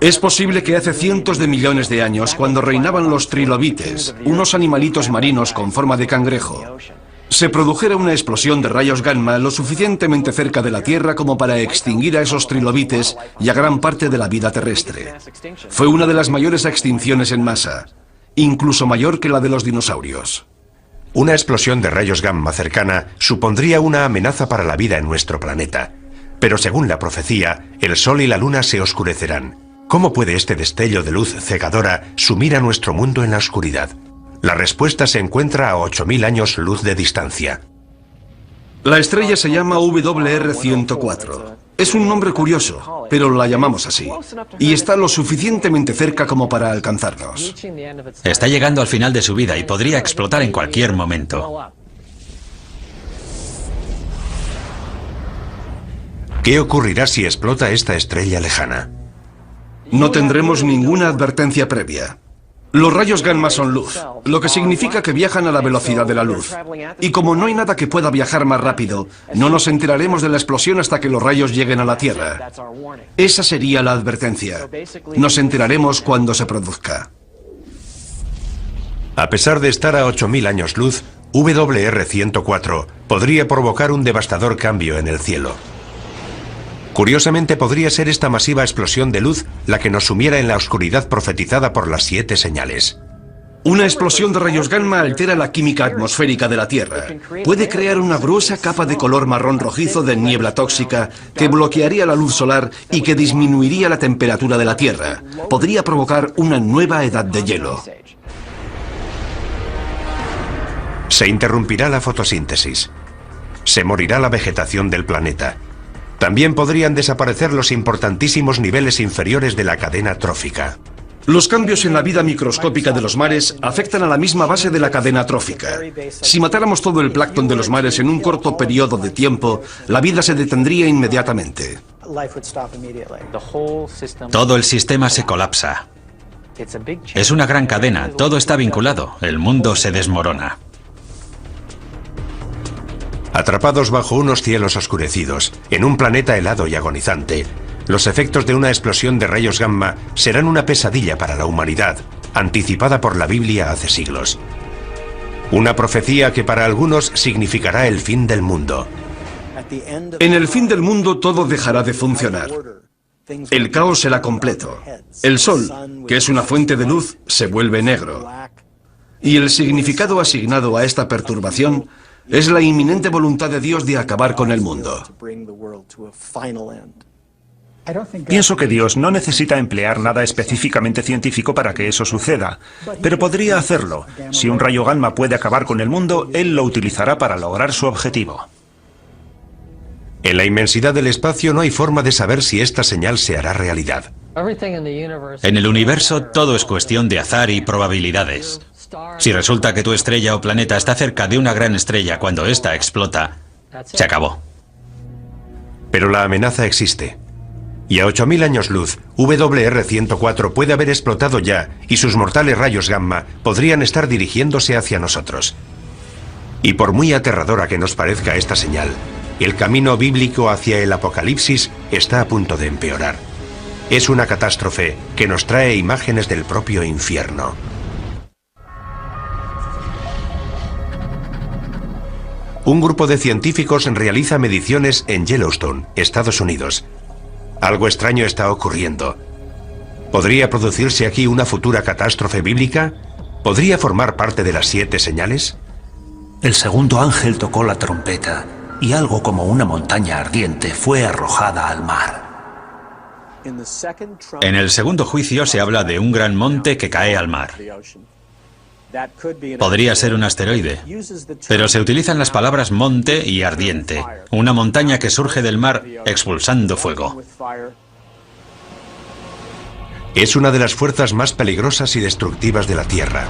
Es posible que hace cientos de millones de años, cuando reinaban los trilobites, unos animalitos marinos con forma de cangrejo, se produjera una explosión de rayos gamma lo suficientemente cerca de la Tierra como para extinguir a esos trilobites y a gran parte de la vida terrestre. Fue una de las mayores extinciones en masa, incluso mayor que la de los dinosaurios. Una explosión de rayos gamma cercana supondría una amenaza para la vida en nuestro planeta. Pero según la profecía, el Sol y la Luna se oscurecerán. ¿Cómo puede este destello de luz cegadora sumir a nuestro mundo en la oscuridad? La respuesta se encuentra a 8000 años luz de distancia. La estrella se llama WR104. Es un nombre curioso, pero la llamamos así. Y está lo suficientemente cerca como para alcanzarnos. Está llegando al final de su vida y podría explotar en cualquier momento. ¿Qué ocurrirá si explota esta estrella lejana? No tendremos ninguna advertencia previa. Los rayos gamma son luz, lo que significa que viajan a la velocidad de la luz. Y como no hay nada que pueda viajar más rápido, no nos enteraremos de la explosión hasta que los rayos lleguen a la Tierra. Esa sería la advertencia. Nos enteraremos cuando se produzca. A pesar de estar a 8000 años luz, WR104 podría provocar un devastador cambio en el cielo. Curiosamente, podría ser esta masiva explosión de luz la que nos sumiera en la oscuridad profetizada por las 7 señales. Una explosión de rayos gamma altera la química atmosférica de la Tierra. Puede crear una gruesa capa de color marrón rojizo de niebla tóxica que bloquearía la luz solar y que disminuiría la temperatura de la Tierra. Podría provocar una nueva edad de hielo. Se interrumpirá la fotosíntesis. Se morirá la vegetación del planeta. También podrían desaparecer los importantísimos niveles inferiores de la cadena trófica. Los cambios en la vida microscópica de los mares afectan a la misma base de la cadena trófica. Si matáramos todo el plancton de los mares en un corto periodo de tiempo, la vida se detendría inmediatamente. Todo el sistema se colapsa. Es una gran cadena, todo está vinculado, el mundo se desmorona. Atrapados bajo unos cielos oscurecidos, en un planeta helado y agonizante, los efectos de una explosión de rayos gamma serán una pesadilla para la humanidad, anticipada por la Biblia hace siglos. Una profecía que para algunos significará el fin del mundo. En el fin del mundo todo dejará de funcionar. El caos será completo. El Sol, que es una fuente de luz, se vuelve negro. Y el significado asignado a esta perturbación es la inminente voluntad de Dios de acabar con el mundo. Pienso que Dios no necesita emplear nada específicamente científico para que eso suceda, pero podría hacerlo. Si un rayo gamma puede acabar con el mundo, Él lo utilizará para lograr su objetivo. En la inmensidad del espacio no hay forma de saber si esta señal se hará realidad. En el universo todo es cuestión de azar y probabilidades. Si resulta que tu estrella o planeta está cerca de una gran estrella cuando ésta explota, se acabó. Pero la amenaza existe. Y a 8000 años luz, WR-104 puede haber explotado ya y sus mortales rayos gamma podrían estar dirigiéndose hacia nosotros. Y por muy aterradora que nos parezca esta señal, el camino bíblico hacia el apocalipsis está a punto de empeorar. Es una catástrofe que nos trae imágenes del propio infierno. Un grupo de científicos realiza mediciones en Yellowstone, Estados Unidos. Algo extraño está ocurriendo. ¿Podría producirse aquí una futura catástrofe bíblica? ¿Podría formar parte de las 7 señales? El segundo ángel tocó la trompeta y algo como una montaña ardiente fue arrojada al mar. En el segundo juicio se habla de un gran monte que cae al mar. Podría ser un asteroide, pero se utilizan las palabras monte y ardiente, una montaña que surge del mar expulsando fuego. Es una de las fuerzas más peligrosas y destructivas de la Tierra.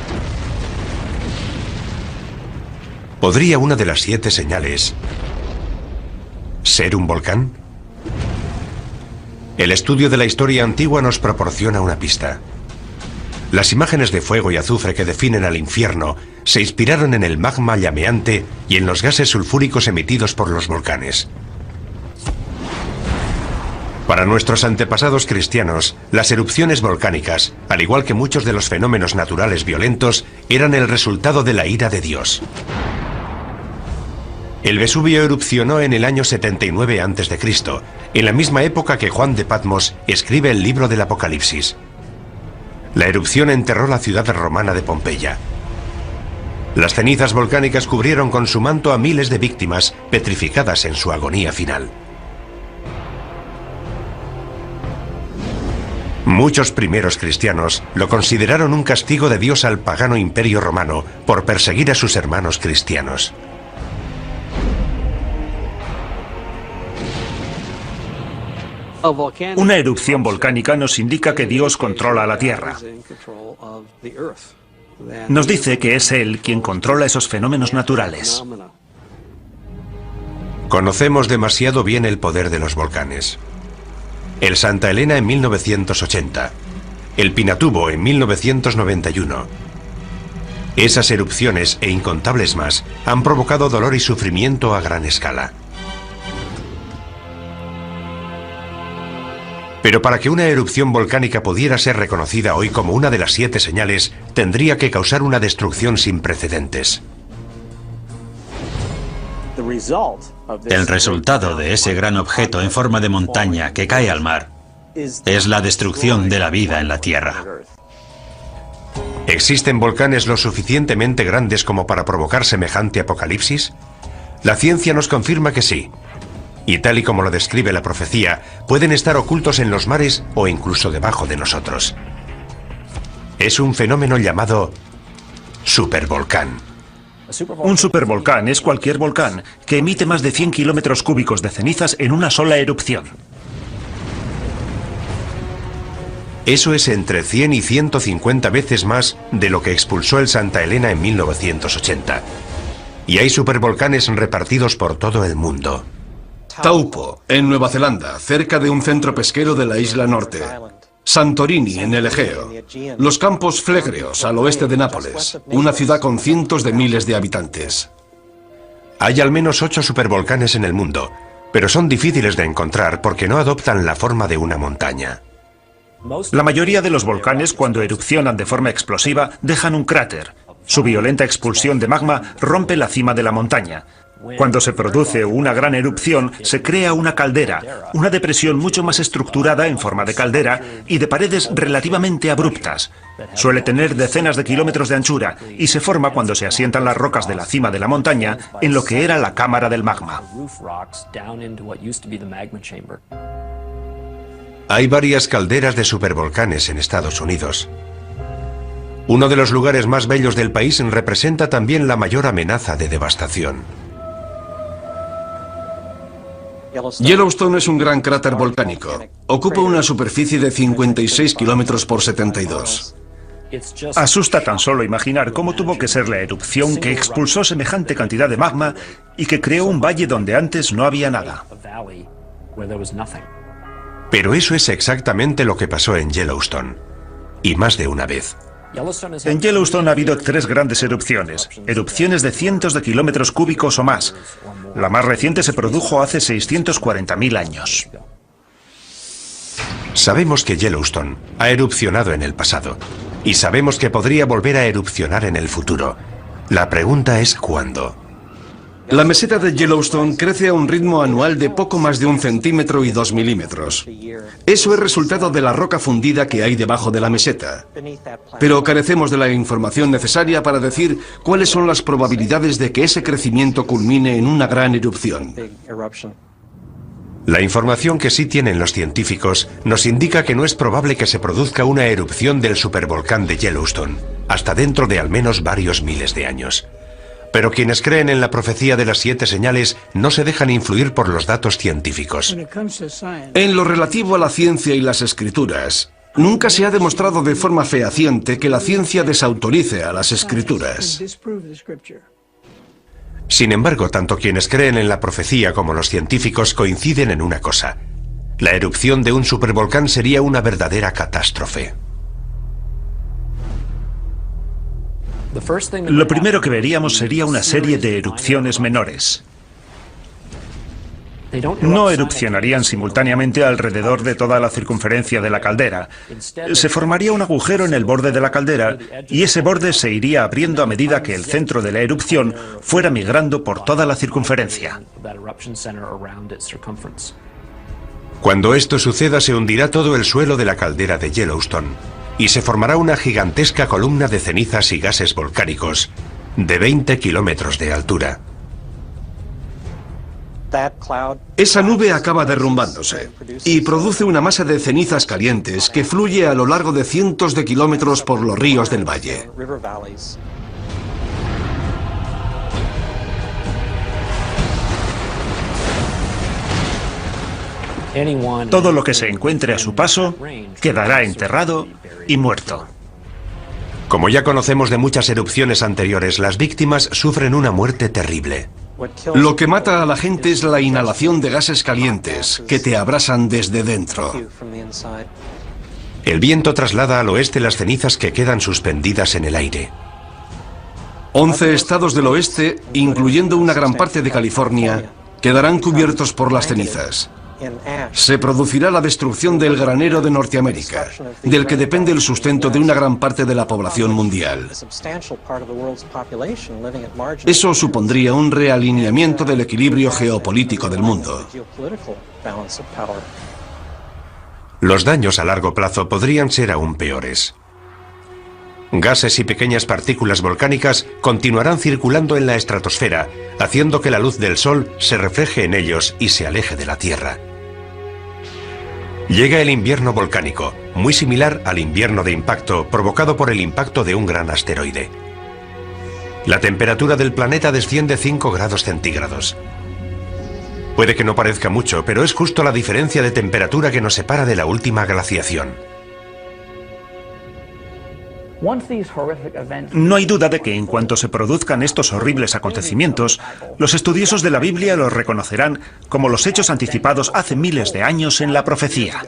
¿Podría una de las 7 señales ser un volcán? El estudio de la historia antigua nos proporciona una pista. Las imágenes de fuego y azufre que definen al infierno se inspiraron en el magma llameante y en los gases sulfúricos emitidos por los volcanes. Para nuestros antepasados cristianos, las erupciones volcánicas, al igual que muchos de los fenómenos naturales violentos, eran el resultado de la ira de Dios. El Vesubio erupcionó en el año 79 a.C., en la misma época que Juan de Patmos escribe el libro del Apocalipsis. La erupción enterró la ciudad romana de Pompeya. Las cenizas volcánicas cubrieron con su manto a miles de víctimas petrificadas en su agonía final. Muchos primeros cristianos lo consideraron un castigo de Dios al pagano imperio romano por perseguir a sus hermanos cristianos. Una erupción volcánica nos indica que Dios controla la Tierra. Nos dice que es Él quien controla esos fenómenos naturales. Conocemos demasiado bien el poder de los volcanes. El Santa Elena en 1980, el Pinatubo en 1991. Esas erupciones e incontables más han provocado dolor y sufrimiento a gran escala. Pero para que una erupción volcánica pudiera ser reconocida hoy como una de las 7 señales, tendría que causar una destrucción sin precedentes. El resultado de ese gran objeto en forma de montaña que cae al mar es la destrucción de la vida en la Tierra. ¿Existen volcanes lo suficientemente grandes como para provocar semejante apocalipsis? La ciencia nos confirma que sí. Y tal y como lo describe la profecía, pueden estar ocultos en los mares o incluso debajo de nosotros. Es un fenómeno llamado supervolcán. Un supervolcán es cualquier volcán que emite más de 100 kilómetros cúbicos de cenizas en una sola erupción. Eso es entre 100 y 150 veces más de lo que expulsó el Santa Elena en 1980. Y hay supervolcanes repartidos por todo el mundo. Taupo, en Nueva Zelanda, cerca de un centro pesquero de la isla norte. Santorini, en el Egeo. Los Campos Flegreos, al oeste de Nápoles, una ciudad con cientos de miles de habitantes. Hay al menos 8 supervolcanes en el mundo, pero son difíciles de encontrar porque no adoptan la forma de una montaña. La mayoría de los volcanes, cuando erupcionan de forma explosiva, dejan un cráter. Su violenta expulsión de magma rompe la cima de la montaña. Cuando se produce una gran erupción, se crea una caldera, una depresión mucho más estructurada en forma de caldera y de paredes relativamente abruptas. Suele tener decenas de kilómetros de anchura y se forma cuando se asientan las rocas de la cima de la montaña en lo que era la cámara del magma. Hay varias calderas de supervolcanes en Estados Unidos. Uno de los lugares más bellos del país representa también la mayor amenaza de devastación. Yellowstone es un gran cráter volcánico. Ocupa una superficie de 56 kilómetros por 72. Asusta tan solo imaginar cómo tuvo que ser la erupción que expulsó semejante cantidad de magma y que creó un valle donde antes no había nada. Pero eso es exactamente lo que pasó en Yellowstone. Y más de una vez. En Yellowstone ha habido 3 grandes erupciones de cientos de kilómetros cúbicos o más. La más reciente se produjo hace 640.000 años. Sabemos que Yellowstone ha erupcionado en el pasado y sabemos que podría volver a erupcionar en el futuro. La pregunta es ¿cuándo? La meseta de Yellowstone crece a un ritmo anual de poco más de 1 centímetro y 2 milímetros. Eso es resultado de la roca fundida que hay debajo de la meseta. Pero carecemos de la información necesaria para decir cuáles son las probabilidades de que ese crecimiento culmine en una gran erupción. La información que sí tienen los científicos nos indica que no es probable que se produzca una erupción del supervolcán de Yellowstone, hasta dentro de al menos varios miles de años. Pero quienes creen en la profecía de las 7 señales no se dejan influir por los datos científicos. En lo relativo a la ciencia y las escrituras, nunca se ha demostrado de forma fehaciente que la ciencia desautorice a las escrituras. Sin embargo, tanto quienes creen en la profecía como los científicos coinciden en una cosa. La erupción de un supervolcán sería una verdadera catástrofe. Lo primero que veríamos sería una serie de erupciones menores. No erupcionarían simultáneamente alrededor de toda la circunferencia de la caldera. Se formaría un agujero en el borde de la caldera y ese borde se iría abriendo a medida que el centro de la erupción fuera migrando por toda la circunferencia. Cuando esto suceda, se hundirá todo el suelo de la caldera de Yellowstone y se formará una gigantesca columna de cenizas y gases volcánicos de 20 kilómetros de altura. Esa nube acaba derrumbándose y produce una masa de cenizas calientes que fluye a lo largo de cientos de kilómetros por los ríos del valle. Todo lo que se encuentre a su paso quedará enterrado y muerto. Como ya conocemos de muchas erupciones anteriores, las víctimas sufren una muerte terrible. Lo que mata a la gente es la inhalación de gases calientes que te abrasan desde dentro. El viento traslada al oeste las cenizas que quedan suspendidas en el aire. 11 estados del oeste, incluyendo una gran parte de California, quedarán cubiertos por las cenizas. Se producirá la destrucción del granero de Norteamérica, del que depende el sustento de una gran parte de la población mundial. Eso supondría un realineamiento del equilibrio geopolítico del mundo. Los daños a largo plazo podrían ser aún peores. Gases y pequeñas partículas volcánicas continuarán circulando en la estratosfera, haciendo que la luz del Sol se refleje en ellos y se aleje de la Tierra. Llega el invierno volcánico, muy similar al invierno de impacto provocado por el impacto de un gran asteroide. La temperatura del planeta desciende 5 grados centígrados. Puede que no parezca mucho, pero es justo la diferencia de temperatura que nos separa de la última glaciación. No hay duda de que en cuanto se produzcan estos horribles acontecimientos, los estudiosos de la Biblia los reconocerán como los hechos anticipados hace miles de años en la profecía.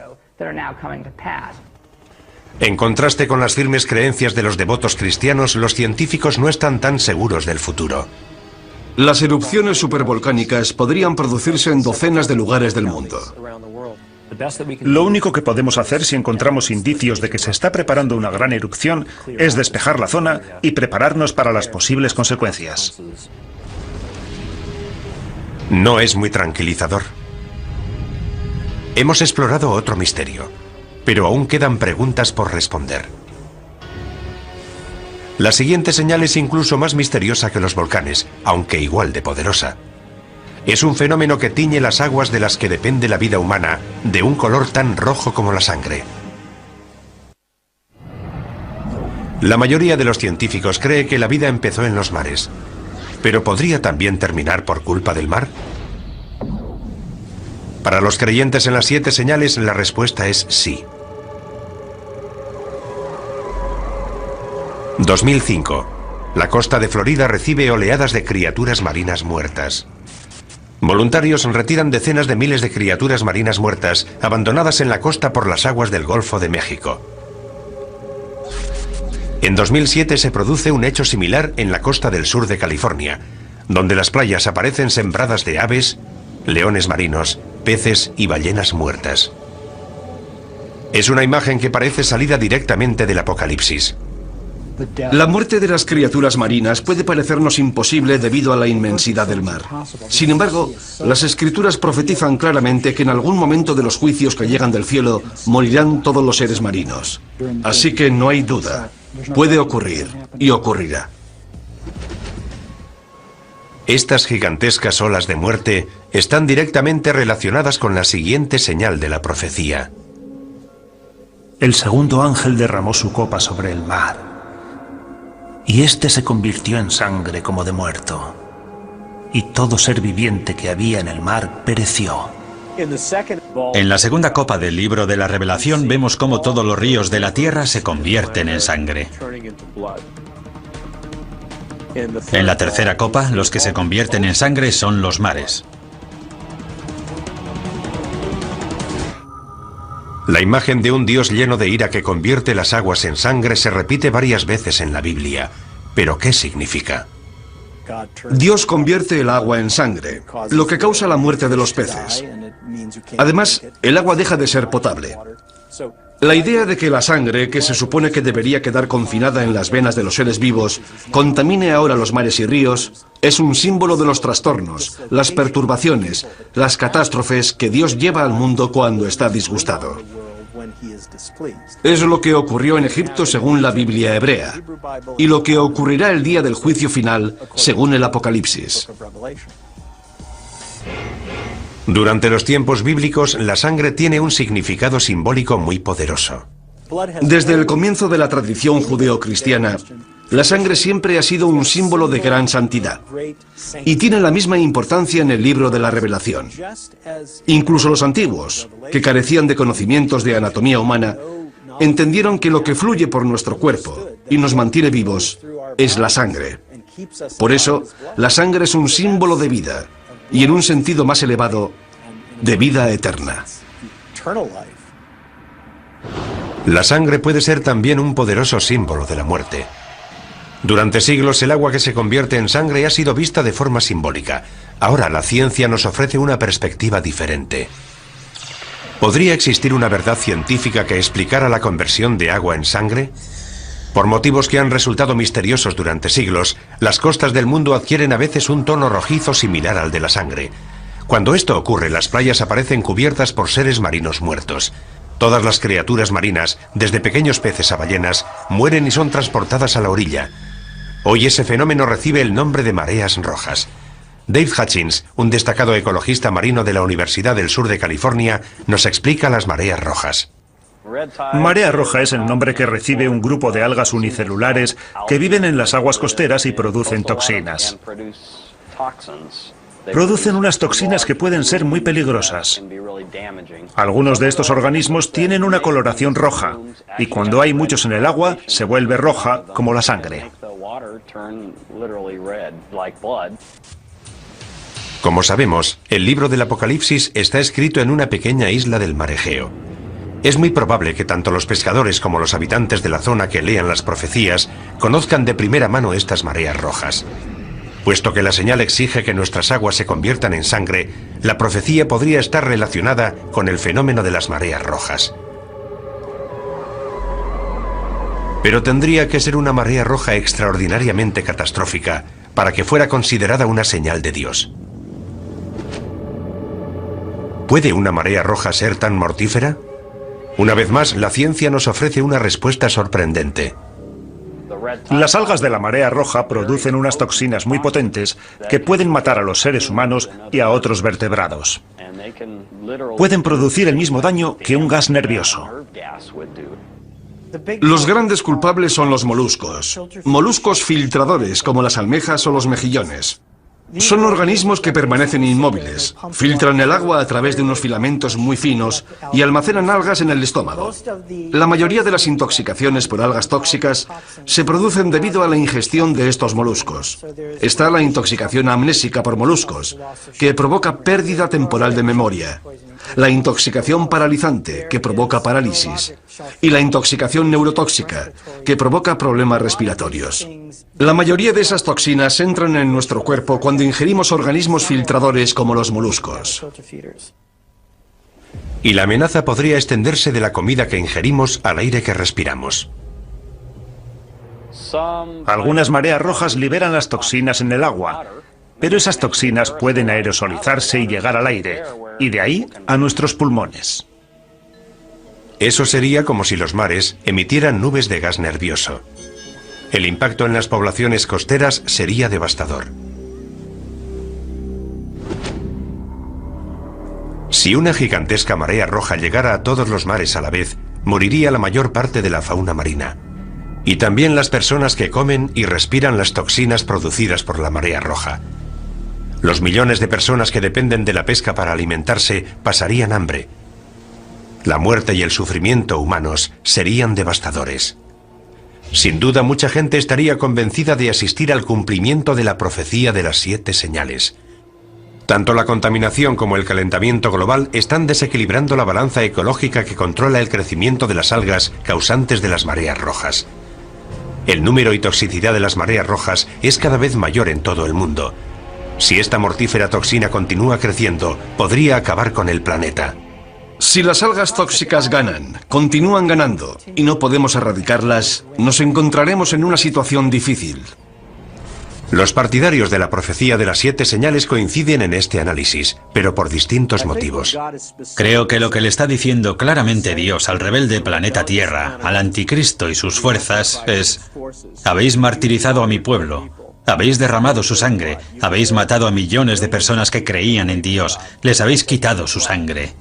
En contraste con las firmes creencias de los devotos cristianos, los científicos no están tan seguros del futuro. Las erupciones supervolcánicas podrían producirse en docenas de lugares del mundo. Lo único que podemos hacer si encontramos indicios de que se está preparando una gran erupción es despejar la zona y prepararnos para las posibles consecuencias. No es muy tranquilizador. Hemos explorado otro misterio, pero aún quedan preguntas por responder. La siguiente señal es incluso más misteriosa que los volcanes, aunque igual de poderosa. Es un fenómeno que tiñe las aguas de las que depende la vida humana, de un color tan rojo como la sangre. La mayoría de los científicos cree que la vida empezó en los mares. ¿Pero podría también terminar por culpa del mar? Para los creyentes en las 7 señales, la respuesta es sí. 2005. La costa de Florida recibe oleadas de criaturas marinas muertas. Voluntarios retiran decenas de miles de criaturas marinas muertas abandonadas en la costa por las aguas del Golfo de México. En 2007 se produce un hecho similar en la costa del sur de California, donde las playas aparecen sembradas de aves, leones marinos, peces y ballenas muertas. Es una imagen que parece salida directamente del Apocalipsis. La muerte de las criaturas marinas puede parecernos imposible debido a la inmensidad del mar. Sin embargo, las escrituras profetizan claramente que en algún momento de los juicios que llegan del cielo morirán todos los seres marinos. Así que no hay duda. Puede ocurrir y ocurrirá. Estas gigantescas olas de muerte están directamente relacionadas con la siguiente señal de la profecía. El segundo ángel derramó su copa sobre el mar, y éste se convirtió en sangre como de muerto, y todo ser viviente que había en el mar pereció. En la segunda copa del libro de la Revelación vemos cómo todos los ríos de la tierra se convierten en sangre. En la tercera copa, los que se convierten en sangre son los mares. La imagen de un Dios lleno de ira que convierte las aguas en sangre se repite varias veces en la Biblia. ¿Pero qué significa? Dios convierte el agua en sangre, lo que causa la muerte de los peces. Además, el agua deja de ser potable. La idea de que la sangre, que se supone que debería quedar confinada en las venas de los seres vivos, contamine ahora los mares y ríos, es un símbolo de los trastornos, las perturbaciones, las catástrofes que Dios lleva al mundo cuando está disgustado. Es lo que ocurrió en Egipto según la Biblia hebrea, y lo que ocurrirá el día del juicio final según el Apocalipsis. Durante los tiempos bíblicos, la sangre tiene un significado simbólico muy poderoso. Desde el comienzo de la tradición judeocristiana, la sangre siempre ha sido un símbolo de gran santidad y tiene la misma importancia en el libro de la Revelación. Incluso los antiguos, que carecían de conocimientos de anatomía humana, entendieron que lo que fluye por nuestro cuerpo y nos mantiene vivos es la sangre. Por eso, la sangre es un símbolo de vida y, en un sentido más elevado, de vida eterna. La sangre puede ser también un poderoso símbolo de la muerte. Durante siglos el agua que se convierte en sangre ha sido vista de forma simbólica. Ahora la ciencia nos ofrece una perspectiva diferente. ¿Podría existir una verdad científica que explicara la conversión de agua en sangre? Por motivos que han resultado misteriosos durante siglos, las costas del mundo adquieren a veces un tono rojizo similar al de la sangre. Cuando esto ocurre, las playas aparecen cubiertas por seres marinos muertos. Todas las criaturas marinas, desde pequeños peces a ballenas, mueren y son transportadas a la orilla. Hoy ese fenómeno recibe el nombre de mareas rojas. Dave Hutchins, un destacado ecologista marino de la Universidad del Sur de California, nos explica las mareas rojas. Marea roja es el nombre que recibe un grupo de algas unicelulares que viven en las aguas costeras y producen toxinas. Producen unas toxinas que pueden ser muy peligrosas. Algunos de estos organismos tienen una coloración roja y cuando hay muchos en el agua se vuelve roja como la sangre. Como sabemos, el libro del Apocalipsis está escrito en una pequeña isla del mar Egeo. Es muy probable que tanto los pescadores como los habitantes de la zona que lean las profecías conozcan de primera mano estas mareas rojas. Puesto que la señal exige que nuestras aguas se conviertan en sangre, la profecía podría estar relacionada con el fenómeno de las mareas rojas. Pero tendría que ser una marea roja extraordinariamente catastrófica para que fuera considerada una señal de Dios. ¿Puede una marea roja ser tan mortífera? Una vez más, la ciencia nos ofrece una respuesta sorprendente. Las algas de la marea roja producen unas toxinas muy potentes que pueden matar a los seres humanos y a otros vertebrados. Pueden producir el mismo daño que un gas nervioso. Los grandes culpables son los moluscos. Moluscos filtradores como las almejas o los mejillones. Son organismos que permanecen inmóviles, filtran el agua a través de unos filamentos muy finos y almacenan algas en el estómago. La mayoría de las intoxicaciones por algas tóxicas se producen debido a la ingestión de estos moluscos. Está la intoxicación amnésica por moluscos, que provoca pérdida temporal de memoria. La intoxicación paralizante, que provoca parálisis. Y la intoxicación neurotóxica, que provoca problemas respiratorios. La mayoría de esas toxinas entran en nuestro cuerpo cuando ingerimos organismos filtradores como los moluscos. Y la amenaza podría extenderse de la comida que ingerimos al aire que respiramos. Algunas mareas rojas liberan las toxinas en el agua, pero esas toxinas pueden aerosolizarse y llegar al aire, y de ahí a nuestros pulmones. Eso sería como si los mares emitieran nubes de gas nervioso. El impacto en las poblaciones costeras sería devastador. Si una gigantesca marea roja llegara a todos los mares a la vez, moriría la mayor parte de la fauna marina. Y también las personas que comen y respiran las toxinas producidas por la marea roja. Los millones de personas que dependen de la pesca para alimentarse pasarían hambre. La muerte y el sufrimiento humanos serían devastadores. Sin duda, mucha gente estaría convencida de asistir al cumplimiento de la profecía de las 7 señales. Tanto la contaminación como el calentamiento global están desequilibrando la balanza ecológica que controla el crecimiento de las algas causantes de las mareas rojas. El número y toxicidad de las mareas rojas es cada vez mayor en todo el mundo. Si esta mortífera toxina continúa creciendo, podría acabar con el planeta. Si las algas tóxicas ganan, continúan ganando, y no podemos erradicarlas, nos encontraremos en una situación difícil. Los partidarios de la profecía de las 7 señales coinciden en este análisis, pero por distintos motivos. Creo que lo que le está diciendo claramente Dios al rebelde planeta Tierra, al anticristo y sus fuerzas, es: habéis martirizado a mi pueblo, habéis derramado su sangre, habéis matado a millones de personas que creían en Dios, les habéis quitado su sangre.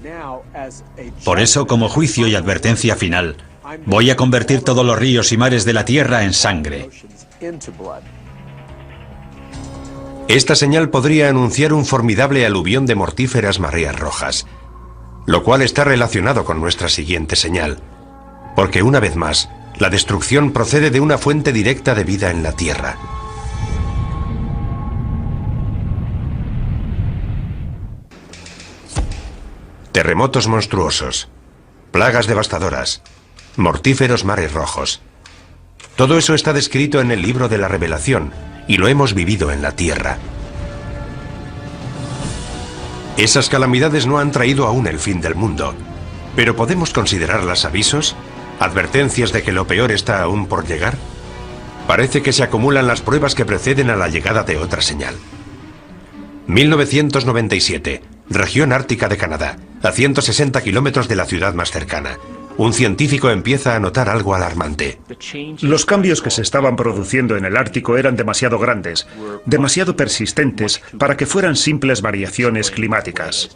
Por eso, como juicio y advertencia final, voy a convertir todos los ríos y mares de la tierra en sangre. Esta señal podría anunciar un formidable aluvión de mortíferas mareas rojas, lo cual está relacionado con nuestra siguiente señal, porque una vez más, la destrucción procede de una fuente directa de vida en la Tierra. Terremotos monstruosos, plagas devastadoras, mortíferos mares rojos. Todo eso está descrito en el libro de la Revelación, y lo hemos vivido en la Tierra. Esas calamidades no han traído aún el fin del mundo, pero ¿podemos considerarlas avisos? ¿Advertencias de que lo peor está aún por llegar? Parece que se acumulan las pruebas que preceden a la llegada de otra señal. 1997, región ártica de Canadá, a 160 kilómetros de la ciudad más cercana. Un científico empieza a notar algo alarmante. Los cambios que se estaban produciendo en el Ártico eran demasiado grandes, demasiado persistentes para que fueran simples variaciones climáticas.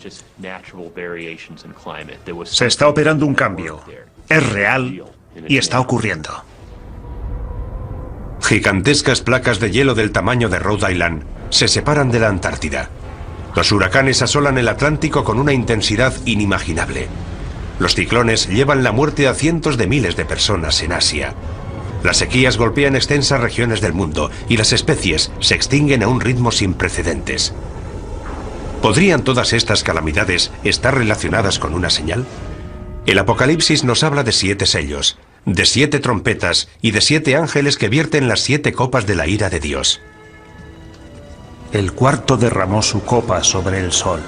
Se está operando un cambio. Es real y está ocurriendo. Gigantescas placas de hielo del tamaño de Rhode Island se separan de la Antártida. Los huracanes asolan el Atlántico con una intensidad inimaginable. Los ciclones llevan la muerte a cientos de miles de personas en Asia. Las sequías golpean extensas regiones del mundo y las especies se extinguen a un ritmo sin precedentes. ¿Podrían todas estas calamidades estar relacionadas con una señal? El Apocalipsis nos habla de 7 sellos, de 7 trompetas y de 7 ángeles que vierten las 7 copas de la ira de Dios. El cuarto derramó su copa sobre el sol,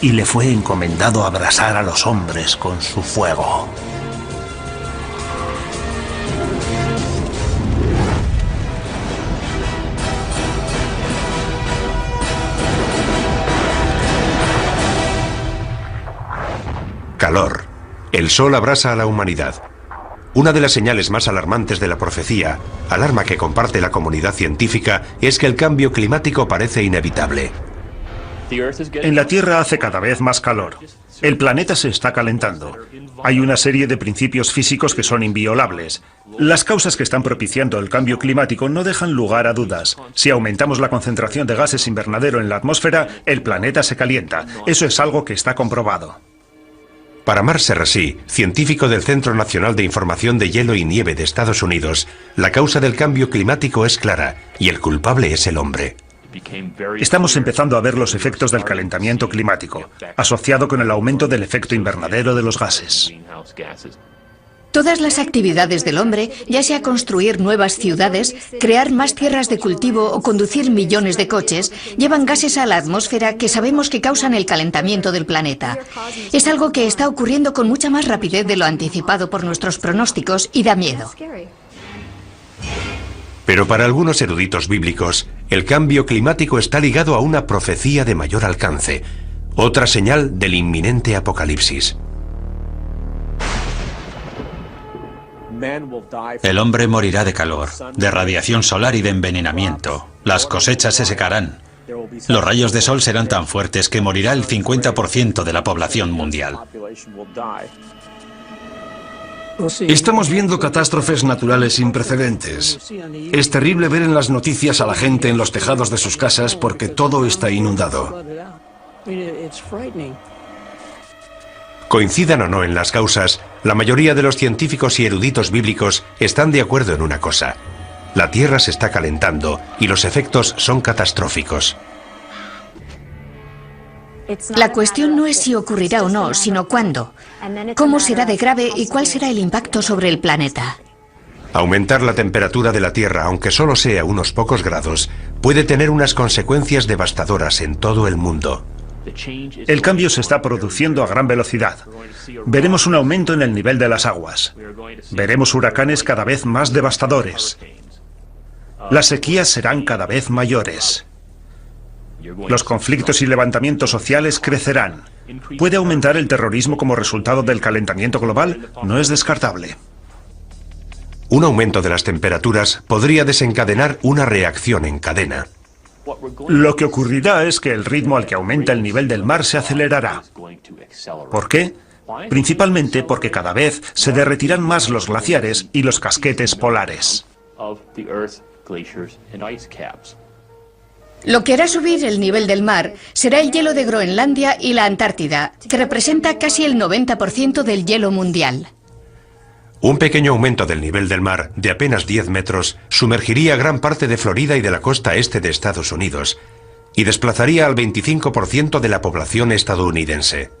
y le fue encomendado abrasar a los hombres con su fuego. Calor. El sol abrasa a la humanidad. Una de las señales más alarmantes de la profecía, alarma que comparte la comunidad científica, es que el cambio climático parece inevitable. En la Tierra hace cada vez más calor. El planeta se está calentando. Hay una serie de principios físicos que son inviolables. Las causas que están propiciando el cambio climático no dejan lugar a dudas. Si aumentamos la concentración de gases invernadero en la atmósfera, el planeta se calienta. Eso es algo que está comprobado. Para Mark Serrasí, científico del Centro Nacional de Información de Hielo y Nieve de Estados Unidos, la causa del cambio climático es clara y el culpable es el hombre. Estamos empezando a ver los efectos del calentamiento climático, asociado con el aumento del efecto invernadero de los gases. Todas las actividades del hombre, ya sea construir nuevas ciudades, crear más tierras de cultivo o conducir millones de coches, llevan gases a la atmósfera que sabemos que causan el calentamiento del planeta. Es algo que está ocurriendo con mucha más rapidez de lo anticipado por nuestros pronósticos y da miedo. Pero para algunos eruditos bíblicos, el cambio climático está ligado a una profecía de mayor alcance, otra señal del inminente apocalipsis. El hombre morirá de calor, de radiación solar y de envenenamiento. Las cosechas se secarán. Los rayos de sol serán tan fuertes que morirá el 50% de la población mundial. Estamos viendo catástrofes naturales sin precedentes. Es terrible ver en las noticias a la gente en los tejados de sus casas porque todo está inundado. Coincidan o no en las causas, la mayoría de los científicos y eruditos bíblicos están de acuerdo en una cosa. La Tierra se está calentando y los efectos son catastróficos. La cuestión no es si ocurrirá o no, sino cuándo. ¿Cómo será de grave y cuál será el impacto sobre el planeta? Aumentar la temperatura de la Tierra, aunque solo sea unos pocos grados, puede tener unas consecuencias devastadoras en todo el mundo. El cambio se está produciendo a gran velocidad. Veremos un aumento en el nivel de las aguas. Veremos huracanes cada vez más devastadores. Las sequías serán cada vez mayores. Los conflictos y levantamientos sociales crecerán. ¿Puede aumentar el terrorismo como resultado del calentamiento global? No es descartable. Un aumento de las temperaturas podría desencadenar una reacción en cadena. Lo que ocurrirá es que el ritmo al que aumenta el nivel del mar se acelerará. ¿Por qué? Principalmente porque cada vez se derretirán más los glaciares y los casquetes polares. Lo que hará subir el nivel del mar será el hielo de Groenlandia y la Antártida, que representa casi el 90% del hielo mundial. Un pequeño aumento del nivel del mar, de apenas 10 metros, sumergiría gran parte de Florida y de la costa este de Estados Unidos, y desplazaría al 25% de la población estadounidense.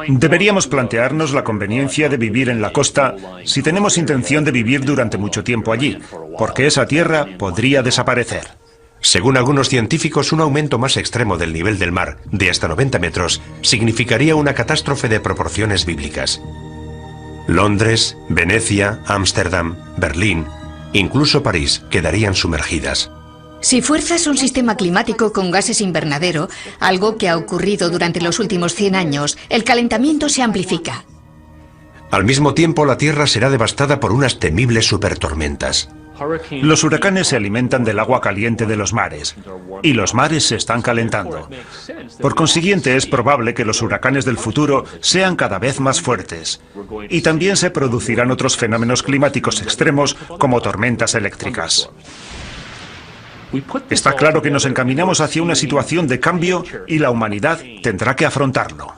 Deberíamos plantearnos la conveniencia de vivir en la costa si tenemos intención de vivir durante mucho tiempo allí, porque esa tierra podría desaparecer. Según algunos científicos, un aumento más extremo del nivel del mar, de hasta 90 metros, significaría una catástrofe de proporciones bíblicas. Londres, Venecia, Ámsterdam, Berlín, incluso París quedarían sumergidas. Si fuerzas un sistema climático con gases invernadero, algo que ha ocurrido durante los últimos 100 años, el calentamiento se amplifica. Al mismo tiempo, la Tierra será devastada por unas temibles supertormentas. Los huracanes se alimentan del agua caliente de los mares, y los mares se están calentando. Por consiguiente, es probable que los huracanes del futuro sean cada vez más fuertes, y también se producirán otros fenómenos climáticos extremos como tormentas eléctricas. Está claro que nos encaminamos hacia una situación de cambio y la humanidad tendrá que afrontarlo.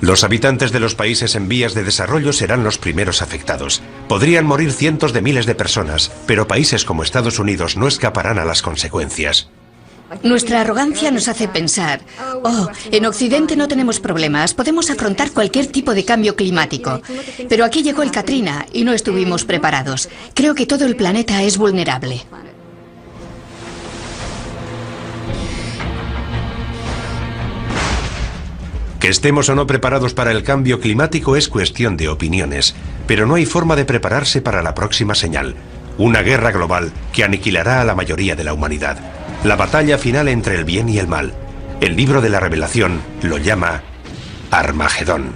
Los habitantes de los países en vías de desarrollo serán los primeros afectados. Podrían morir cientos de miles de personas, pero países como Estados Unidos no escaparán a las consecuencias. Nuestra arrogancia nos hace pensar, en Occidente no tenemos problemas, podemos afrontar cualquier tipo de cambio climático. Pero aquí llegó el Katrina y no estuvimos preparados. Creo que todo el planeta es vulnerable. Que estemos o no preparados para el cambio climático es cuestión de opiniones, pero no hay forma de prepararse para la próxima señal. Una guerra global que aniquilará a la mayoría de la humanidad. La batalla final entre el bien y el mal. El libro de la Revelación lo llama Armagedón.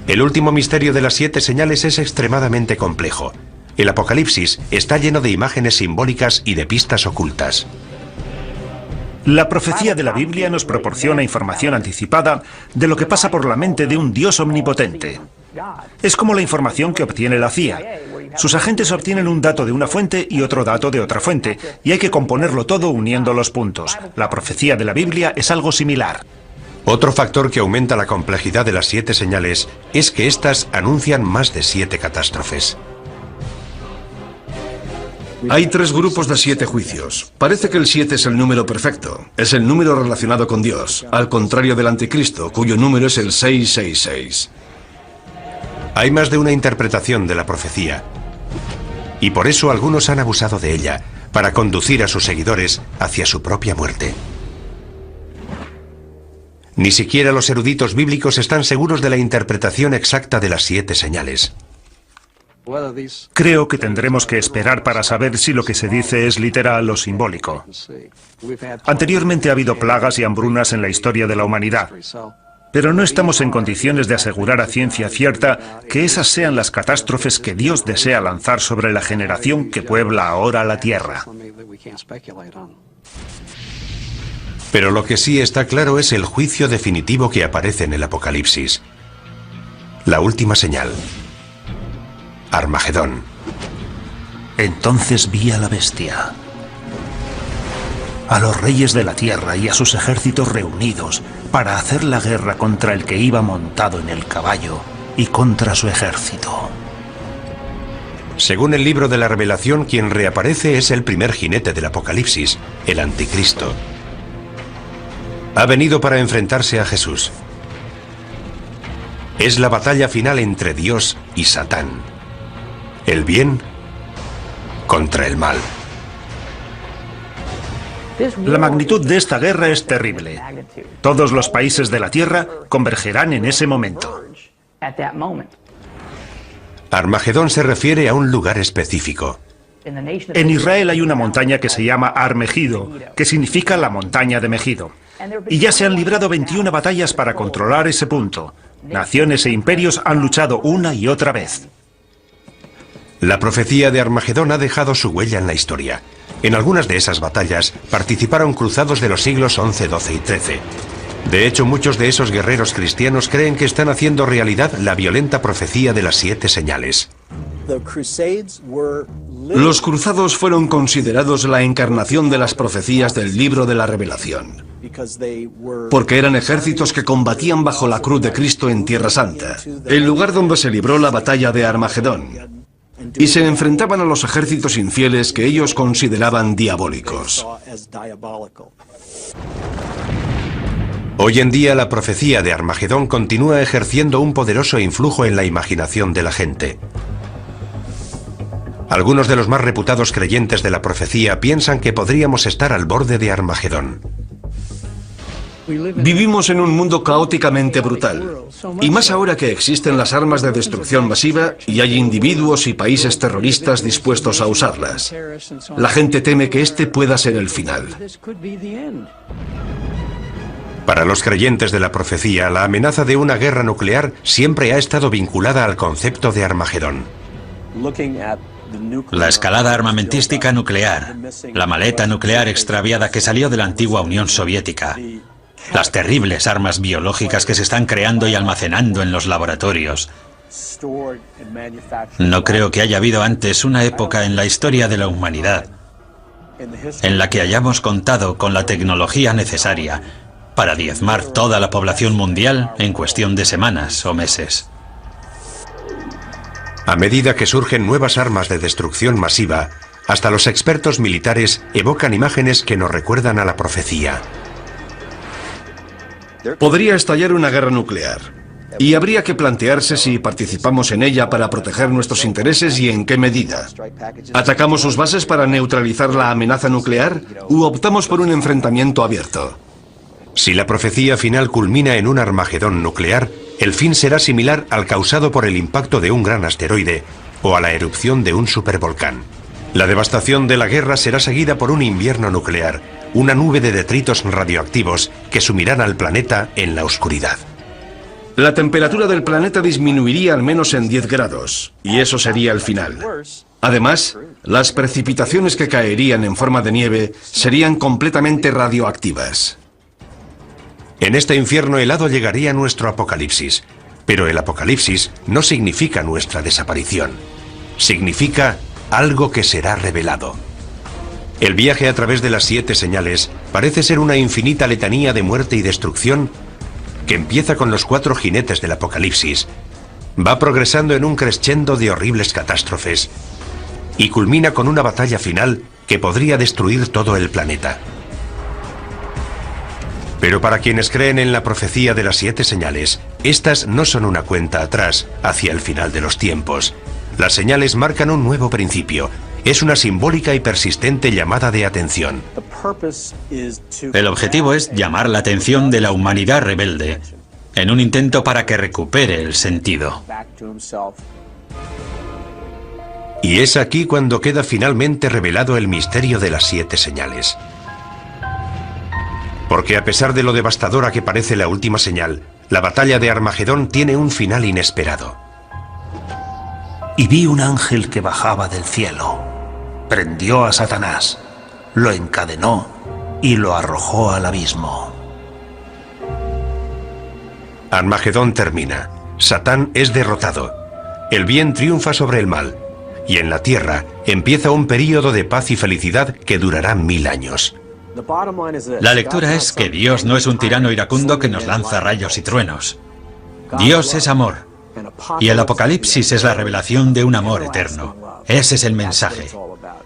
El último misterio de las 7 señales es extremadamente complejo. El Apocalipsis está lleno de imágenes simbólicas y de pistas ocultas. La profecía de la Biblia nos proporciona información anticipada de lo que pasa por la mente de un Dios omnipotente. Es como la información que obtiene la CIA. Sus agentes obtienen un dato de una fuente y otro dato de otra fuente, y hay que componerlo todo uniendo los puntos. La profecía de la Biblia es algo similar. Otro factor que aumenta la complejidad de las 7 señales es que éstas anuncian más de 7 catástrofes. Hay 3 grupos de 7 juicios. Parece que el 7 es el número perfecto. Es el número relacionado con Dios, al contrario del anticristo, cuyo número es el 666. Hay más de una interpretación de la profecía. Y por eso algunos han abusado de ella, para conducir a sus seguidores hacia su propia muerte. Ni siquiera los eruditos bíblicos están seguros de la interpretación exacta de las 7 señales. Creo que tendremos que esperar para saber si lo que se dice es literal o simbólico. Anteriormente ha habido plagas y hambrunas en la historia de la humanidad, pero no estamos en condiciones de asegurar a ciencia cierta que esas sean las catástrofes que Dios desea lanzar sobre la generación que puebla ahora la tierra. Pero lo que sí está claro es el juicio definitivo que aparece en el Apocalipsis. La última señal. Armagedón. Entonces vi a la bestia, a los reyes de la tierra y a sus ejércitos reunidos para hacer la guerra contra el que iba montado en el caballo y contra su ejército. Según el libro de la Revelación, quien reaparece es el primer jinete del Apocalipsis, el Anticristo. Ha venido para enfrentarse a Jesús. Es la batalla final entre Dios y Satán. El bien contra el mal. La magnitud de esta guerra es terrible. Todos los países de la tierra convergerán en ese momento. Armagedón se refiere a un lugar específico. En Israel hay una montaña que se llama Har Megido, que significa la montaña de Megido. Y ya se han librado 21 batallas para controlar ese punto. Naciones e imperios han luchado una y otra vez. La profecía de Armagedón ha dejado su huella en la historia. En algunas de esas batallas participaron cruzados de los siglos XI, XII y XIII. De hecho, muchos de esos guerreros cristianos creen que están haciendo realidad la violenta profecía de las 7 señales. Los cruzados fueron considerados la encarnación de las profecías del libro de la Revelación, porque eran ejércitos que combatían bajo la cruz de Cristo en Tierra Santa, el lugar donde se libró la batalla de Armagedón, y se enfrentaban a los ejércitos infieles que ellos consideraban diabólicos. Hoy en día la profecía de Armagedón continúa ejerciendo un poderoso influjo en la imaginación de la gente. Algunos de los más reputados creyentes de la profecía piensan que podríamos estar al borde de Armagedón. Vivimos en un mundo caóticamente brutal, y más ahora que existen las armas de destrucción masiva y hay individuos y países terroristas dispuestos a usarlas. La gente teme que este pueda ser el final. Para los creyentes de la profecía, la amenaza de una guerra nuclear siempre ha estado vinculada al concepto de Armagedón. La escalada armamentística nuclear, la maleta nuclear extraviada que salió de la antigua Unión Soviética, las terribles armas biológicas que se están creando y almacenando en los laboratorios. No creo que haya habido antes una época en la historia de la humanidad en la que hayamos contado con la tecnología necesaria para diezmar toda la población mundial en cuestión de semanas o meses. A medida que surgen nuevas armas de destrucción masiva, hasta los expertos militares evocan imágenes que nos recuerdan a la profecía. Podría estallar una guerra nuclear, y habría que plantearse si participamos en ella para proteger nuestros intereses y en qué medida. ¿Atacamos sus bases para neutralizar la amenaza nuclear u optamos por un enfrentamiento abierto? Si la profecía final culmina en un Armagedón nuclear, el fin será similar al causado por el impacto de un gran asteroide o a la erupción de un supervolcán. La devastación de la guerra será seguida por un invierno nuclear, una nube de detritos radioactivos que sumirán al planeta en la oscuridad. La temperatura del planeta disminuiría al menos en 10 grados, y eso sería el final. Además, las precipitaciones que caerían en forma de nieve serían completamente radioactivas. En este infierno helado llegaría nuestro apocalipsis, pero el apocalipsis no significa nuestra desaparición. Significa algo que será revelado. El viaje a través de las 7 señales parece ser una infinita letanía de muerte y destrucción que empieza con los 4 jinetes del apocalipsis, va progresando en un crescendo de horribles catástrofes y culmina con una batalla final que podría destruir todo el planeta. Pero para quienes creen en la profecía de las 7 señales, estas no son una cuenta atrás hacia el final de los tiempos. Las señales marcan un nuevo principio. Es una simbólica y persistente llamada de atención. El objetivo es llamar la atención de la humanidad rebelde, en un intento para que recupere el sentido. Y es aquí cuando queda finalmente revelado el misterio de las 7 señales. Porque a pesar de lo devastadora que parece la última señal, la batalla de Armagedón tiene un final inesperado. Y vi un ángel que bajaba del cielo. Prendió a Satanás, lo encadenó y lo arrojó al abismo. Armagedón termina. Satán es derrotado. El bien triunfa sobre el mal. Y en la tierra empieza un período de paz y felicidad que durará 1000 años. La lectura es que Dios no es un tirano iracundo que nos lanza rayos y truenos. Dios es amor. Y el Apocalipsis es la revelación de un amor eterno. Ese es el mensaje.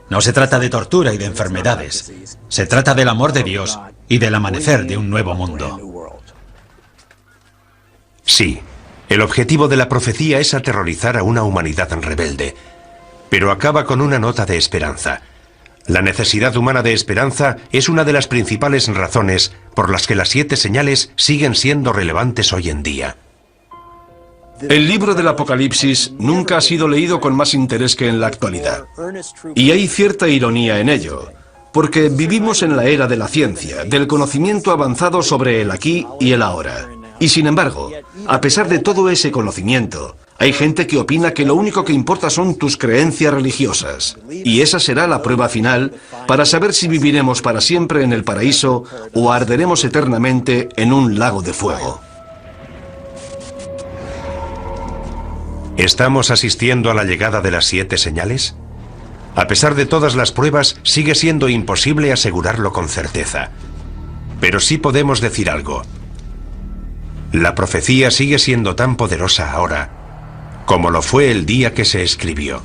No se trata de tortura y de enfermedades. Se trata del amor de Dios y del amanecer de un nuevo mundo. Sí, el objetivo de la profecía es aterrorizar a una humanidad rebelde, pero acaba con una nota de esperanza. La necesidad humana de esperanza es una de las principales razones por las que las 7 señales siguen siendo relevantes hoy en día. El libro del Apocalipsis nunca ha sido leído con más interés que en la actualidad. Y hay cierta ironía en ello, porque vivimos en la era de la ciencia, del conocimiento avanzado sobre el aquí y el ahora. Y sin embargo, a pesar de todo ese conocimiento, hay gente que opina que lo único que importa son tus creencias religiosas. Y esa será la prueba final para saber si viviremos para siempre en el paraíso o arderemos eternamente en un lago de fuego. ¿Estamos asistiendo a la llegada de las 7 señales? A pesar de todas las pruebas, sigue siendo imposible asegurarlo con certeza. Pero sí podemos decir algo. La profecía sigue siendo tan poderosa ahora como lo fue el día que se escribió.